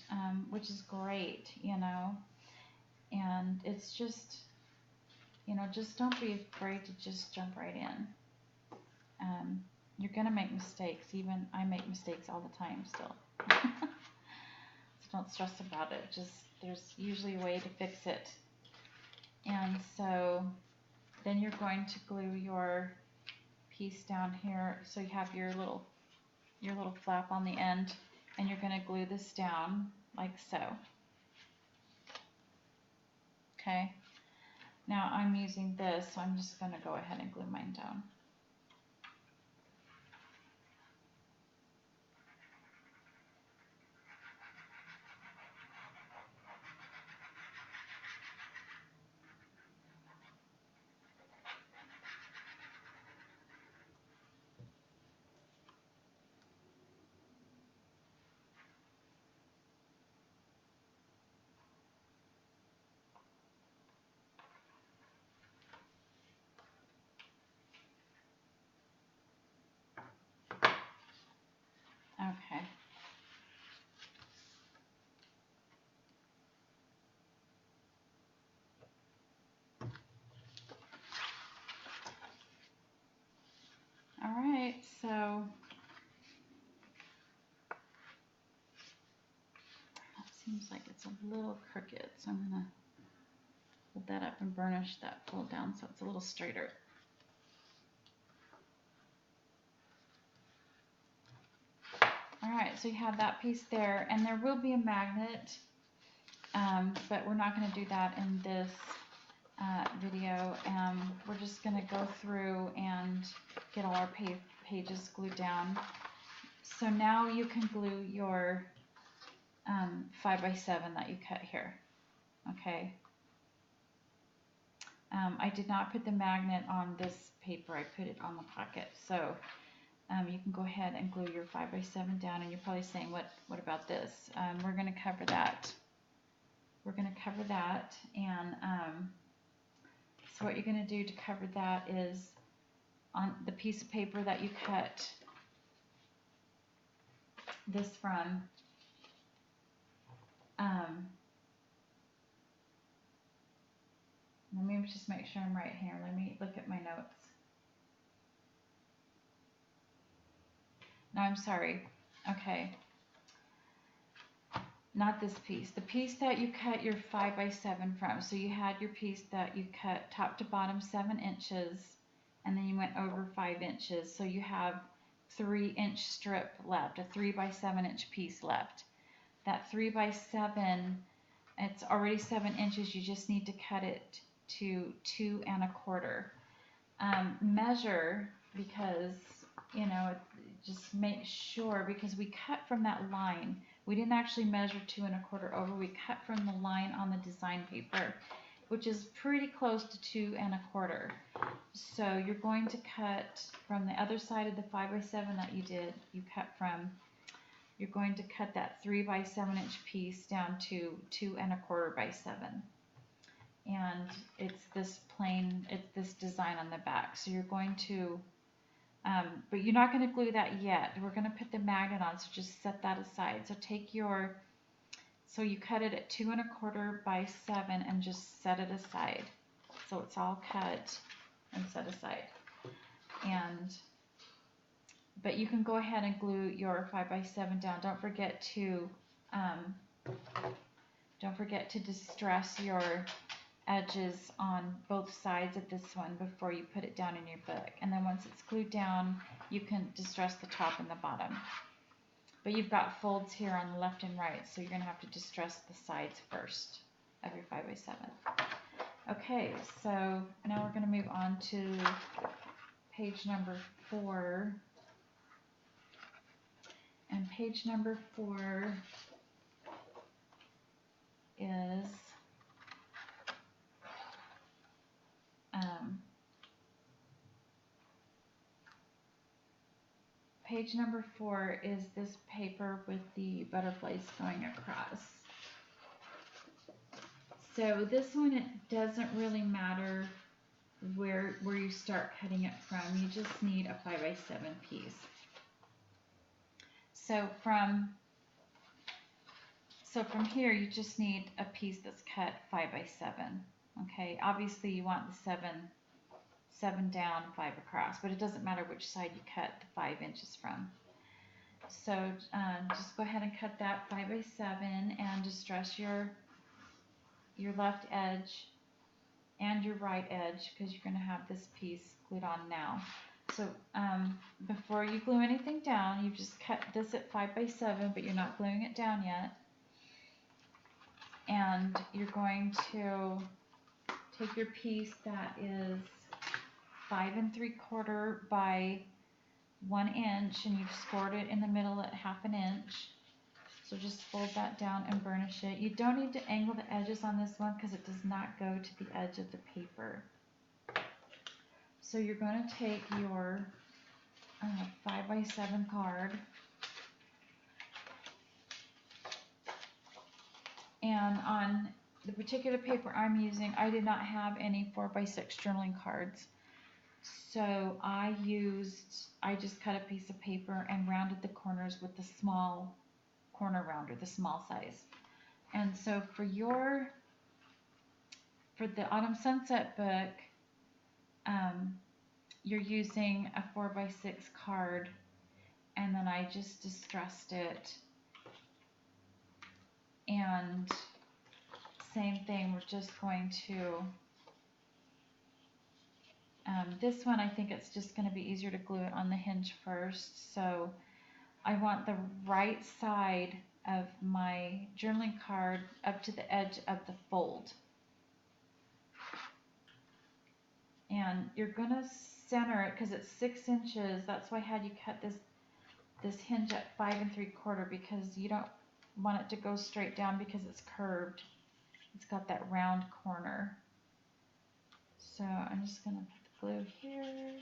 which is great, and it's just, just don't be afraid to just jump right in. You're gonna make mistakes. Even I make mistakes all the time still. So don't stress about it. Just there's usually a way to fix it. And so then you're going to glue your piece down here. So you have your little flap on the end, and you're going to glue this down like so. Okay. Now I'm using this, so I'm just going to go ahead and glue mine down. Okay. All right, so that seems like it's a little crooked, so I'm going to hold that up and burnish that fold down so it's a little straighter. Alright, so you have that piece there, and there will be a magnet, but we're not going to do that in this video. We're just going to go through and get all our pages glued down. So now you can glue your 5x7 that you cut here. Okay. I did not put the magnet on this paper, I put it on the pocket. So you can go ahead and glue your 5x7 down, and you're probably saying, what about this? We're going to cover that. We're going to cover that, and so what you're going to do to cover that is on the piece of paper that you cut this from, let me just make sure I'm right here. Let me look at my notes. No, I'm sorry. Okay. Not this piece. The piece that you cut your 5x7 from. So you had your piece that you cut top to bottom 7 inches, and then you went over 5 inches. So you have 3-inch strip left, a 3x7 inch piece left. That 3x7, it's already 7 inches. You just need to cut it to 2 1/4. Measure, because just make sure, because we cut from that line. We didn't actually measure 2 1/4 over. We cut from the line on the design paper, which is pretty close to 2 1/4. So you're going to cut from the other side of the 5x7 that you cut from. You're going to cut that 3x7 inch piece down to 2 1/4 by 7. And it's this plain, it's this design on the back. So you're going to but you're not going to glue that yet. We're going to put the magnet on, so just set that aside. So so you cut it at 2 1/4 by 7 and just set it aside. So it's all cut and set aside. But you can go ahead and glue your 5x7 down. Don't forget to distress your edges on both sides of this one before you put it down in your book. And then once it's glued down, you can distress the top and the bottom. But you've got folds here on the left and right, so you're going to have to distress the sides first of your 5x7. Okay, so now we're going to move on to page number 4. And page number 4 is page number 4 is this paper with the butterflies going across. So this one, it doesn't really matter where you start cutting it from. You just need a 5x7 piece. So from here, you just need a piece that's cut 5x7. Okay, obviously you want the 7 down, 5 across, but it doesn't matter which side you cut the 5 inches from. So just go ahead and cut that 5 by 7 and distress your left edge and your right edge because you're going to have this piece glued on now. So before you glue anything down, you just cut this at 5 by 7, but you're not gluing it down yet. And you're going to take your piece that is 5 3/4 by 1 inch, and you've scored it in the middle at 1/2 inch. So just fold that down and burnish it. You don't need to angle the edges on this one because it does not go to the edge of the paper. So you're going to take your 5 by 7 card, and on the particular paper I'm using, I did not have any 4 by 6 journaling cards. So I just cut a piece of paper and rounded the corners with the small corner rounder, the small size. And so for the Autumn Sunset book, you're using a 4 by 6 card, and then I just distressed it. And same thing, we're just going to, this one I think it's just going to be easier to glue it on the hinge first. So I want the right side of my journaling card up to the edge of the fold. And you're going to center it because it's 6 inches. That's why I had you cut this hinge at 5 3/4, because you don't want it to go straight down because it's curved. It's got that round corner. So I'm just going to put the glue here.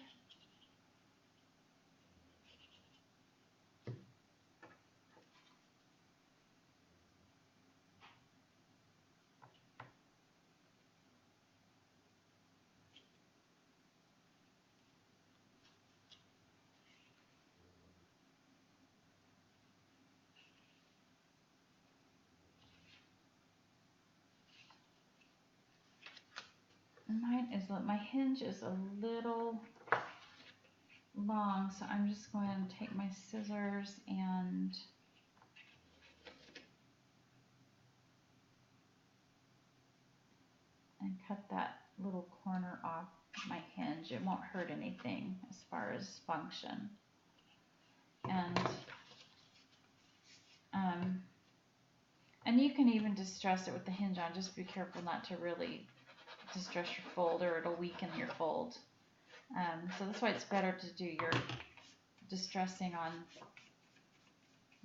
My hinge is a little long, so I'm just going to take my scissors and cut that little corner off my hinge. It won't hurt anything as far as function. And you can even distress it with the hinge on. Just be careful not to really distress your fold, or it'll weaken your fold. So that's why it's better to do your distressing on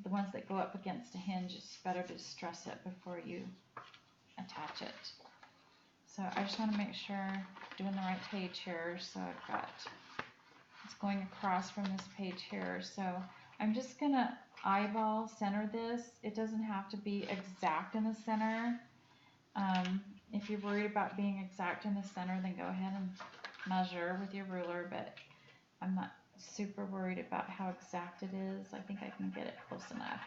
the ones that go up against a hinge. It's better to distress it before you attach it. So I just want to make sure I'm doing the right page here. So I've got, it's going across from this page here. So I'm just going to eyeball center this. It doesn't have to be exact in the center. If you're worried about being exact in the center, then go ahead and measure with your ruler, but I'm not super worried about how exact it is. I think I can get it close enough.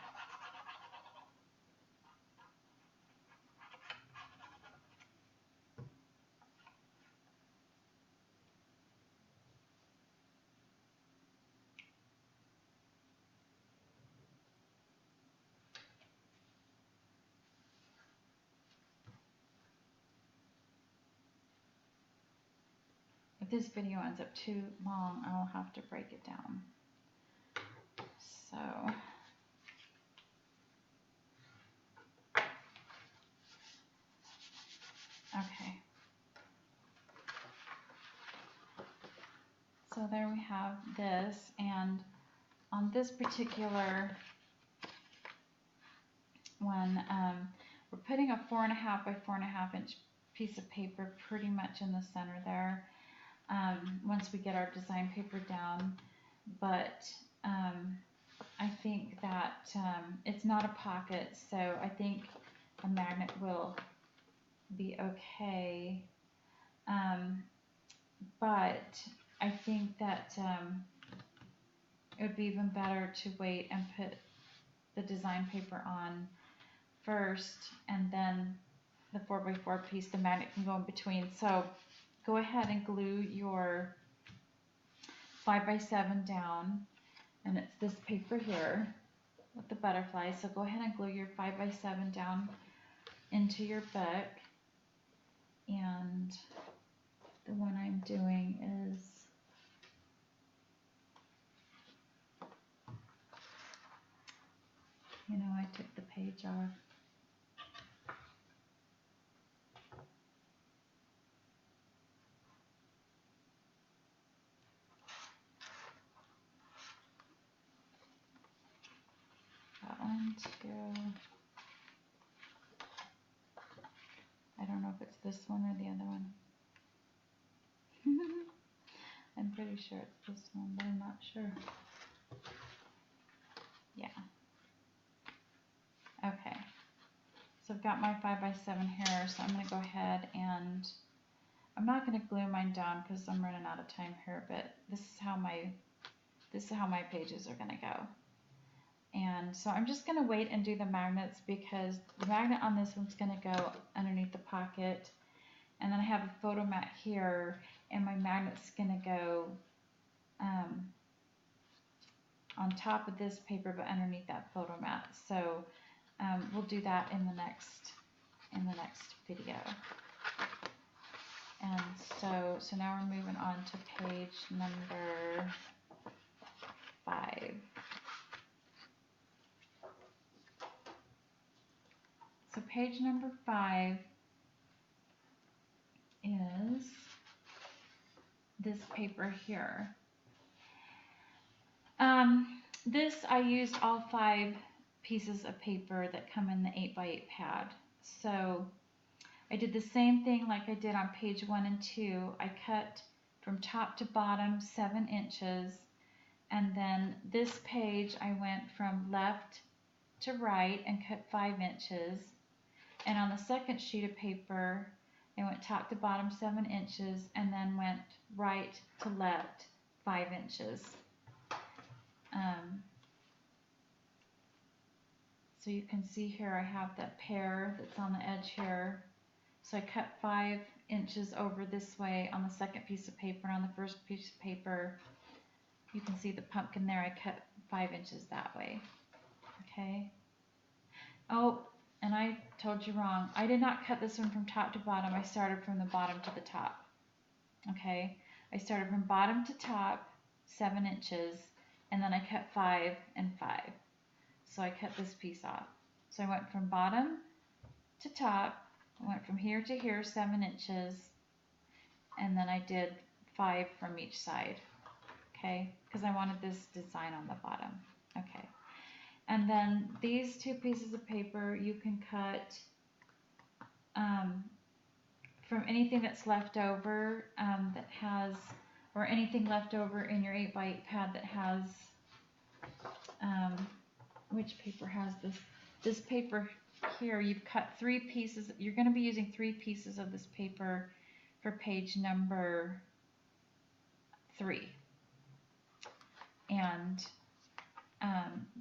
If this video ends up too long, I'll have to break it down. So okay. So there we have this, and on this particular one, we're putting a 4.5 by 4.5 inch piece of paper pretty much in the center there. Once we get our design paper down, but I think that it's not a pocket, so I think a magnet will be okay. But I think that it would be even better to wait and put the design paper on first, and then the 4 by 4 piece, the magnet can go in between. So go ahead and glue your 5 by 7 down, And it's this paper here with the butterflies. So go ahead and glue your 5x7 down into your book. And the one I'm doing is I took the page off. That one too. I don't know if it's this one or the other one. I'm pretty sure it's this one, but I'm not sure. Yeah. Okay. So I've got my 5x7 here, so I'm going to go ahead and I'm not going to glue mine down because I'm running out of time here, but this is how my pages are going to go. And so I'm just going to wait and do the magnets because the magnet on this one's going to go underneath the pocket. And then I have a photo mat here, and my magnet's going to go on top of this paper, but underneath that photo mat. So we'll do that in the next video. And so now we're moving on to page number 5. So page number 5 is this paper here. This I used all 5 pieces of paper that come in the 8x8 pad. So I did the same thing like I did on page 1 and 2. I cut from top to bottom 7 inches, and then this page I went from left to right and cut 5 inches. And on the second sheet of paper, I went top to bottom 7 inches and then went right to left 5 inches. So you can see here I have that pear that's on the edge here. So I cut 5 inches over this way on the second piece of paper, and on the first piece of paper, you can see the pumpkin there. I cut 5 inches that way. Okay. Oh, and I told you wrong. I did not cut this one from top to bottom. I started from the bottom to the top. Okay. I started from bottom to top 7 inches, and then I cut 5 and 5. So I cut this piece off. So I went from bottom to top. I went from here to here 7 inches, and then I did 5 from each side. Okay, because I wanted this design on the bottom. Okay, and then these 2 pieces of paper you can cut from anything that's left over that has, or anything left over in your 8x8 pad that has, which paper has this? This paper here, you've cut 3 pieces. You're going to be using 3 pieces of this paper for page number 3. And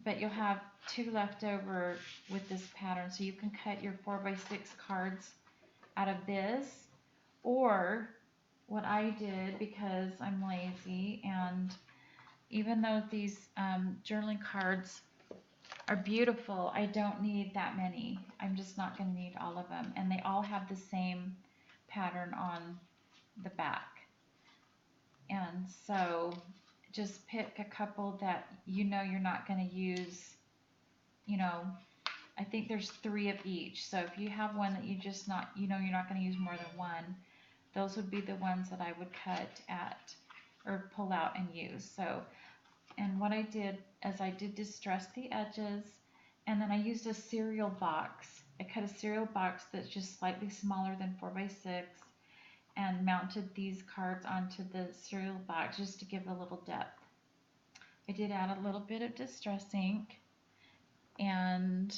but you'll have 2 left over with this pattern, so you can cut your 4x6 cards out of this, or what I did, because I'm lazy, and even though these journaling cards are beautiful, I don't need that many. I'm just not going to need all of them, and they all have the same pattern on the back. And so just pick a couple that you're not going to use. I think there's 3 of each. So if you have one that you're not going to use more than one, those would be the ones that I would cut at or pull out and use. So, and what I did is I did distress the edges, and then I used a cereal box. I cut a cereal box that's just slightly smaller than 4x6 and mounted these cards onto the cereal box just to give a little depth. I did add a little bit of distress ink, and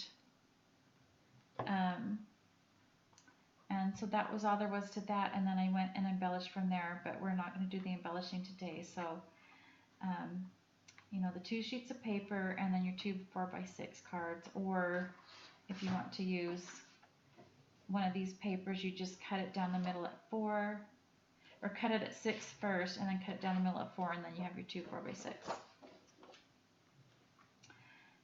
so that was all there was to that, and then I went and embellished from there, but we're not going to do the embellishing today. So the 2 sheets of paper and then your 2 4x6 cards, or if you want to use one of these papers, you just cut it down the middle at 4, or cut it at 6 first and then cut it down the middle at 4, and then you have your 2 4x6.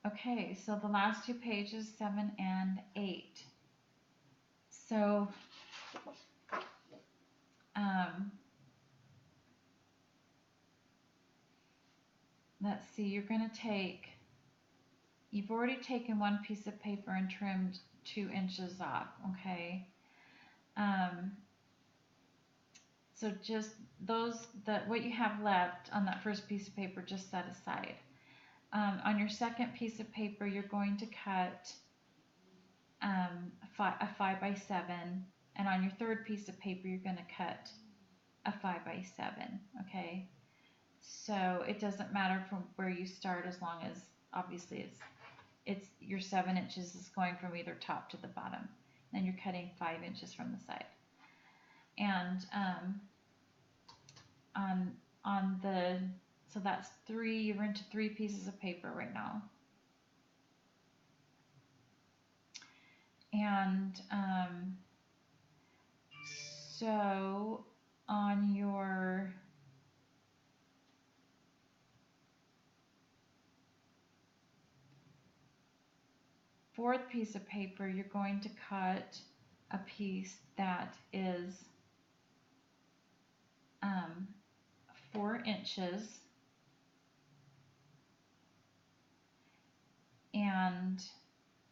Okay, so the last two pages, 7 and 8. So, um, let's see, you're going to take, you've already taken one piece of paper and trimmed 2 inches off, okay? So just what you have left on that first piece of paper, just set aside. On your second piece of paper, you're going to cut a 5 by 7, and on your third piece of paper, you're going to cut a 5 by 7, okay? So it doesn't matter from where you start, as long as obviously it's your 7 inches is going from either top to the bottom. Then you're cutting 5 inches from the side. And so that's 3, you're into 3 pieces of paper right now. And so on your fourth piece of paper, you're going to cut a piece that is 4 inches, and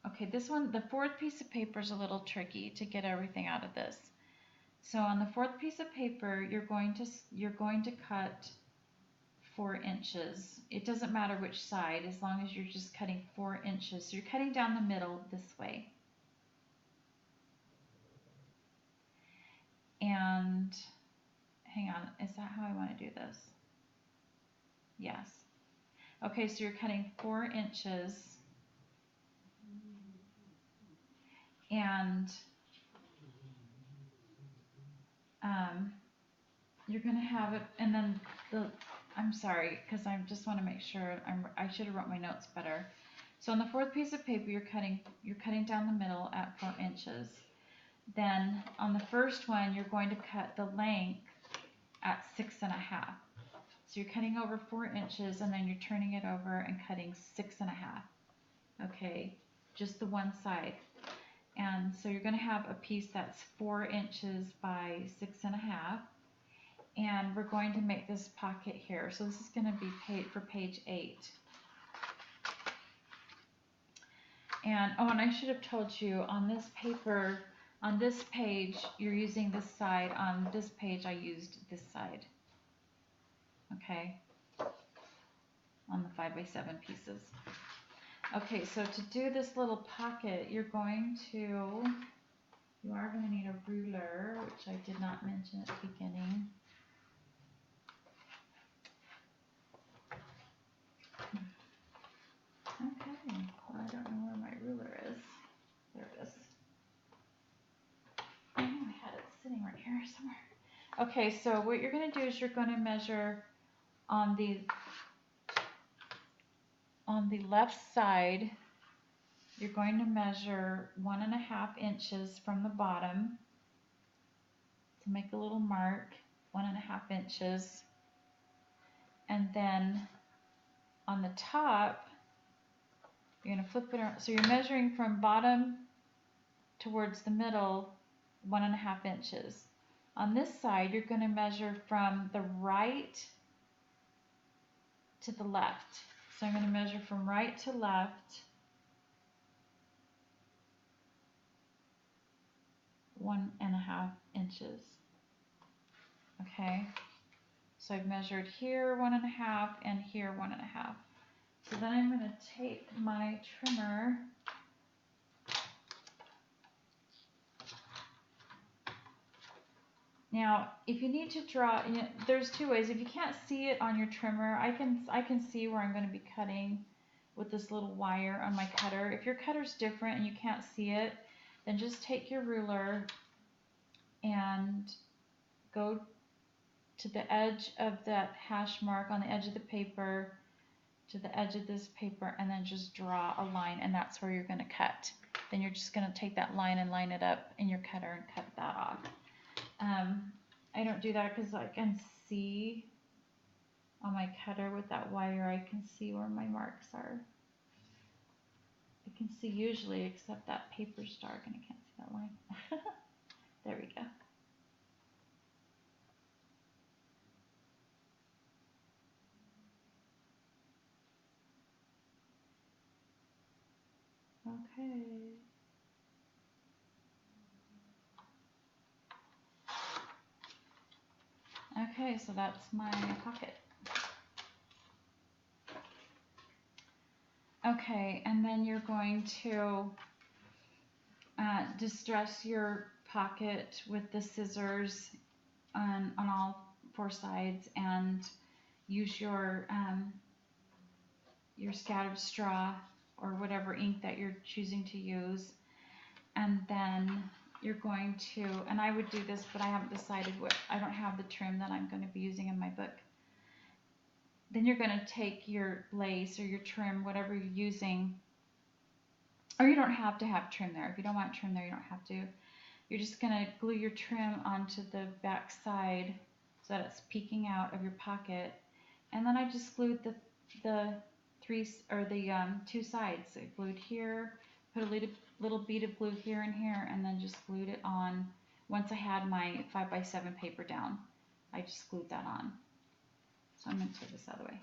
okay, this one, the fourth piece of paper is a little tricky to get everything out of this. So on the fourth piece of paper, you're going to cut 4 inches. It doesn't matter which side, as long as you're just cutting 4 inches. So you're cutting down the middle this way. And hang on, is that how I want to do this? Yes. Okay, so you're cutting 4 inches, and you're going to have it, and then I'm sorry, because I just want to make sure, I should have wrote my notes better. So on the fourth piece of paper, you're cutting down the middle at 4 inches. Then on the first one, you're going to cut the length at 6.5. So you're cutting over 4 inches, and then you're turning it over and cutting 6.5. Okay, just the one side. And so you're going to have a piece that's 4 inches by 6.5. And we're going to make this pocket here. So this is going to be for page 8. And oh, and I should have told you, on this paper, on this page, you're using this side. On this page, I used this side. Okay, on the 5 by 7 pieces. Okay, so to do this little pocket, you are going to need a ruler, which I did not mention at the beginning. Okay, well, I don't know where my ruler is. There it is. I know I had it sitting right here somewhere. Okay, so what you're going to do is you're going to measure on the left side, you're going to measure 1.5 inches from the bottom to make a little mark, 1.5 inches. And then on the top, you're going to flip it around. So you're measuring from bottom towards the middle, 1.5 inches. On this side, you're going to measure from the right to the left. So I'm going to measure from right to left, 1.5 inches. Okay, so I've measured here 1.5 and here 1.5. So then I'm going to take my trimmer Now, if you need to draw, there's 2 ways. If you can't see it on your trimmer, I can see where I'm going to be cutting with this little wire on my cutter. If your cutter's different and you can't see it, then just take your ruler and go to the edge of that hash mark on the edge of the paper, to the edge of this paper, and then just draw a line, and that's where you're going to cut. Then you're just going to take that line and line it up in your cutter and cut that off. I don't do that because I can see on my cutter with that wire, I can see where my marks are. I can see usually except that paper's dark and I can't see that line. There we go. Okay. Okay, so that's my pocket. Okay, and then you're going to distress your pocket with the scissors on all four sides and use your scattered straw or whatever ink that you're choosing to use. And then you're going to, and I would do this, but I haven't decided I don't have the trim that I'm going to be using in my book. Then you're going to take your lace or your trim, whatever you're using, or you don't have to have trim there. If you don't want trim there, you don't have to. You're just going to glue your trim onto the back side so that it's peeking out of your pocket. And then I just glued the two sides. I glued here, put a little bead of glue here and here, and then just glued it on. Once I had my 5x7 paper down, I just glued that on. So I'm going to take this out of the way.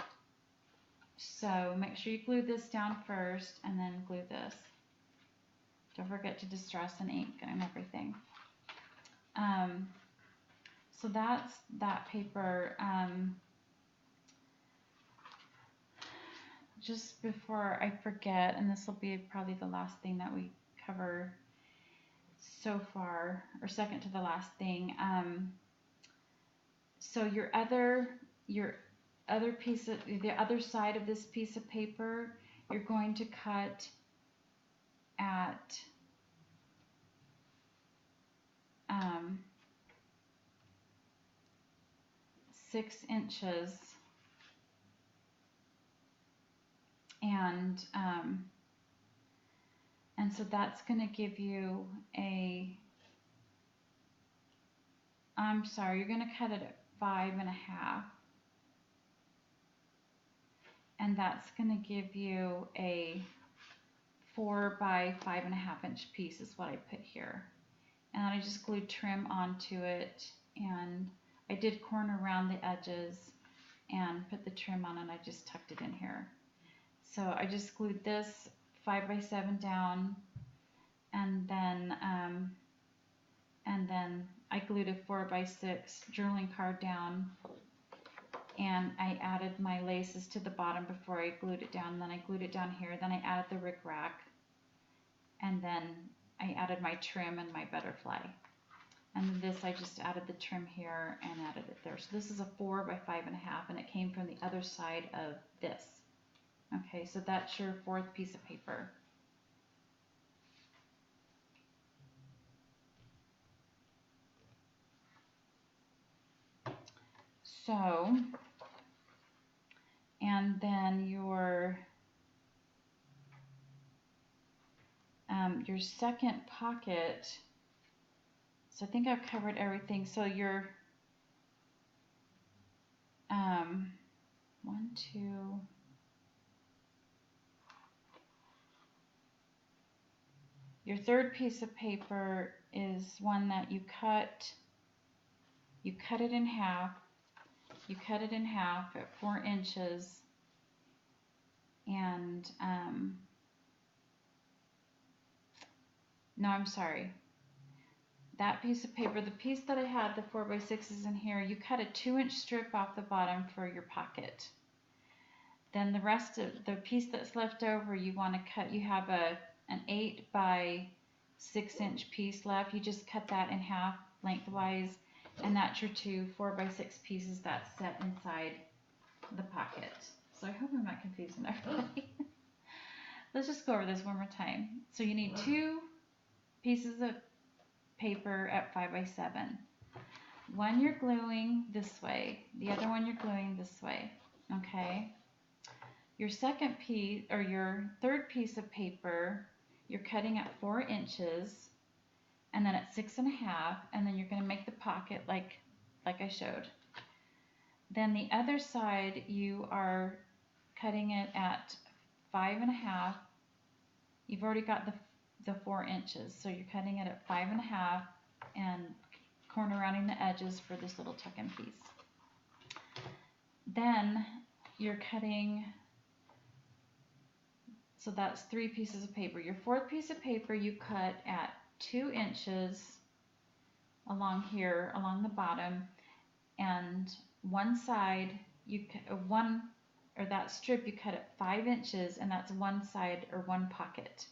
So make sure you glue this down first and then glue this. Don't forget to distress and ink and everything. So that's that paper. Just before I forget, and this will be probably the last thing that we cover so far, or second to the last thing. So your other piece of the other side of this piece of paper, you're going to cut at 6 inches, and so that's going to give you I'm sorry, you're going to cut it at 5.5, and that's going to give you a 4 by 5.5 inch piece is what I put here. And I just glued trim onto it, and I did corner around the edges and put the trim on, and I just tucked it in here. So I just glued this 5x7 down, and then I glued a 4x6 journaling card down, and I added my laces to the bottom before I glued it down. Then I glued it down here. Then I added the rickrack, and then I added my trim and my butterfly. And then this, I just added the trim here and added it there. So this is a 4 by 5.5, and it came from the other side of this. Okay, so that's your fourth piece of paper. So, and then your second pocket, so I think I've covered everything. So your your third piece of paper is one that you cut it in half. You cut it in half at 4 inches, and no, I'm sorry. That piece of paper, the piece that I had, the 4x6s in here, you cut a 2-inch strip off the bottom for your pocket. Then the rest of the piece that's left over, you want to cut, you have an 8 by 6 inch piece left. You just cut that in half lengthwise, and that's your two 4x6 pieces that's set inside the pocket. So I hope I'm not confusing everybody. Let's just go over this one more time. So you need 2 pieces of paper at 5x7. One you're gluing this way, the other one you're gluing this way. Okay. Your second piece, or your third piece of paper, you're cutting at 4 inches, and then at 6.5, and then you're going to make the pocket like I showed. Then the other side, you are cutting it at 5.5. you've already got the 4 inches, so you're cutting it at 5.5 and corner rounding the edges for this little tuck-in piece. Then you're cutting, so that's 3 pieces of paper. Your 4th piece of paper you cut at 2 inches along here, along the bottom, and one side you cut that strip you cut at 5 inches, and that's one side or one pocket.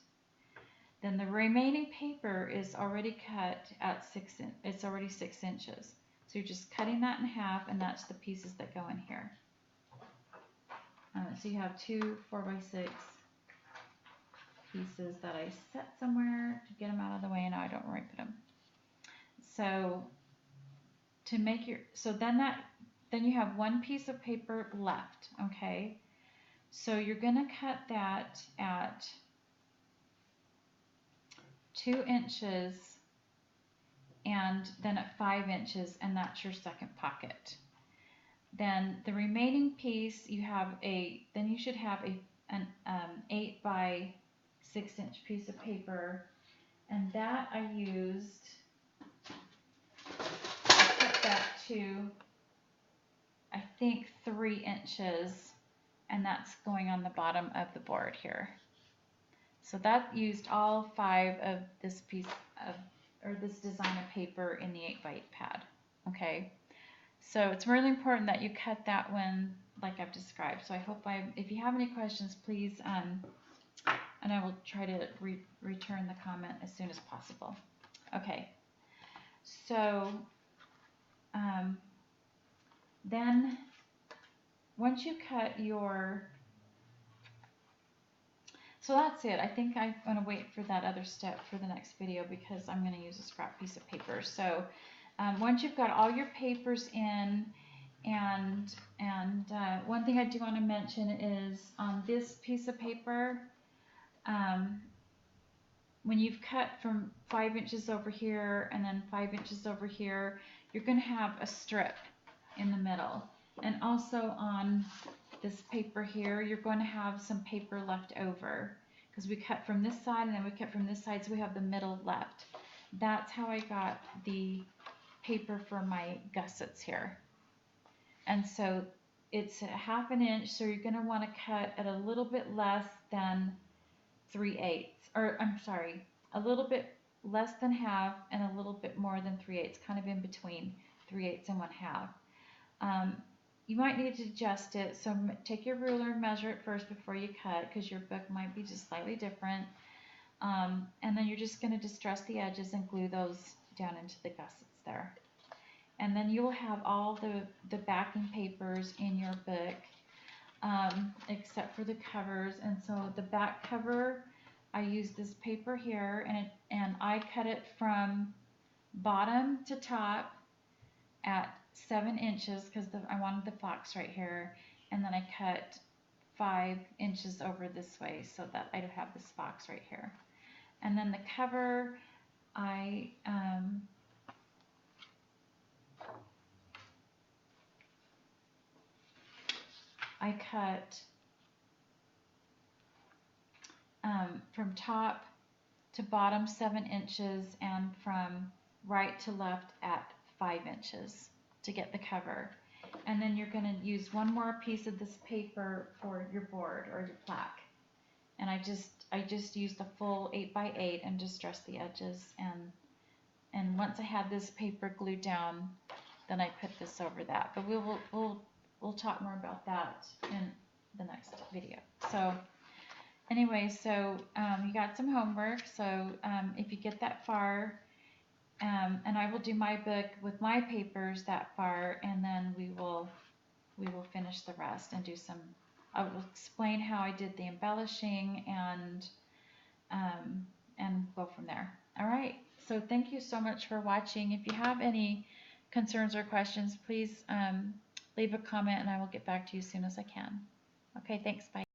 Then the remaining paper is already cut at 6 inches. It's already 6 inches. So you're just cutting that in half, and that's the pieces that go in here. So you have 2 4x6 pieces that I set somewhere to get them out of the way, and now I don't know where I put them. So to make your, then you have 1 piece of paper left, okay? So you're gonna cut that at 2 inches and then at 5 inches, and that's your second pocket. Then the remaining piece, you should have an 8 by 6 inch piece of paper, and that I cut that to, I think, 3 inches, and that's going on the bottom of the board here. So that used all 5 of this piece of, or this design of paper in the 8x8 pad, okay? So it's really important that you cut that one like I've described. So I hope if you have any questions, please, and I will try to return the comment as soon as possible. Okay, so then once you cut your, so that's it. I think I'm going to wait for that other step for the next video because I'm going to use a scrap piece of paper. So once you've got all your papers in, and one thing I do want to mention is on this piece of paper, when you've cut from 5 inches over here and then 5 inches over here, you're going to have a strip in the middle. And also on this paper here, you're going to have some paper left over because we cut from this side and then we cut from this side, so we have the middle left. That's how I got the paper for my gussets here. And so it's 1/2 inch, so you're going to want to cut at a little bit less than 3/8, or I'm sorry, a little bit less than half and a little bit more than 3/8, kind of in between 3/8 and 1/2. You might need to adjust it, so take your ruler and measure it first before you cut, because your book might be just slightly different. And then you're just going to distress the edges and glue those down into the gussets there. And then you will have all the backing papers in your book, except for the covers. And so the back cover, I use this paper here, and I cut it from bottom to top at 7 inches because I wanted the fox right here, and then I cut 5 inches over this way so that I have this fox right here. And then the cover, I cut from top to bottom 7 inches and from right to left at 5 inches to get the cover. And then you're going to use one more piece of this paper for your board or your plaque. And I just used the full 8x8 and distressed the edges, and once I had this paper glued down, then I put this over that. But we'll talk more about that in the next video. So anyway, so you got some homework. So if you get that far, and I will do my book with my papers that far, and then we will finish the rest and do some. I will explain how I did the embellishing and go from there. All right. So thank you so much for watching. If you have any concerns or questions, please leave a comment, and I will get back to you as soon as I can. Okay. Thanks. Bye.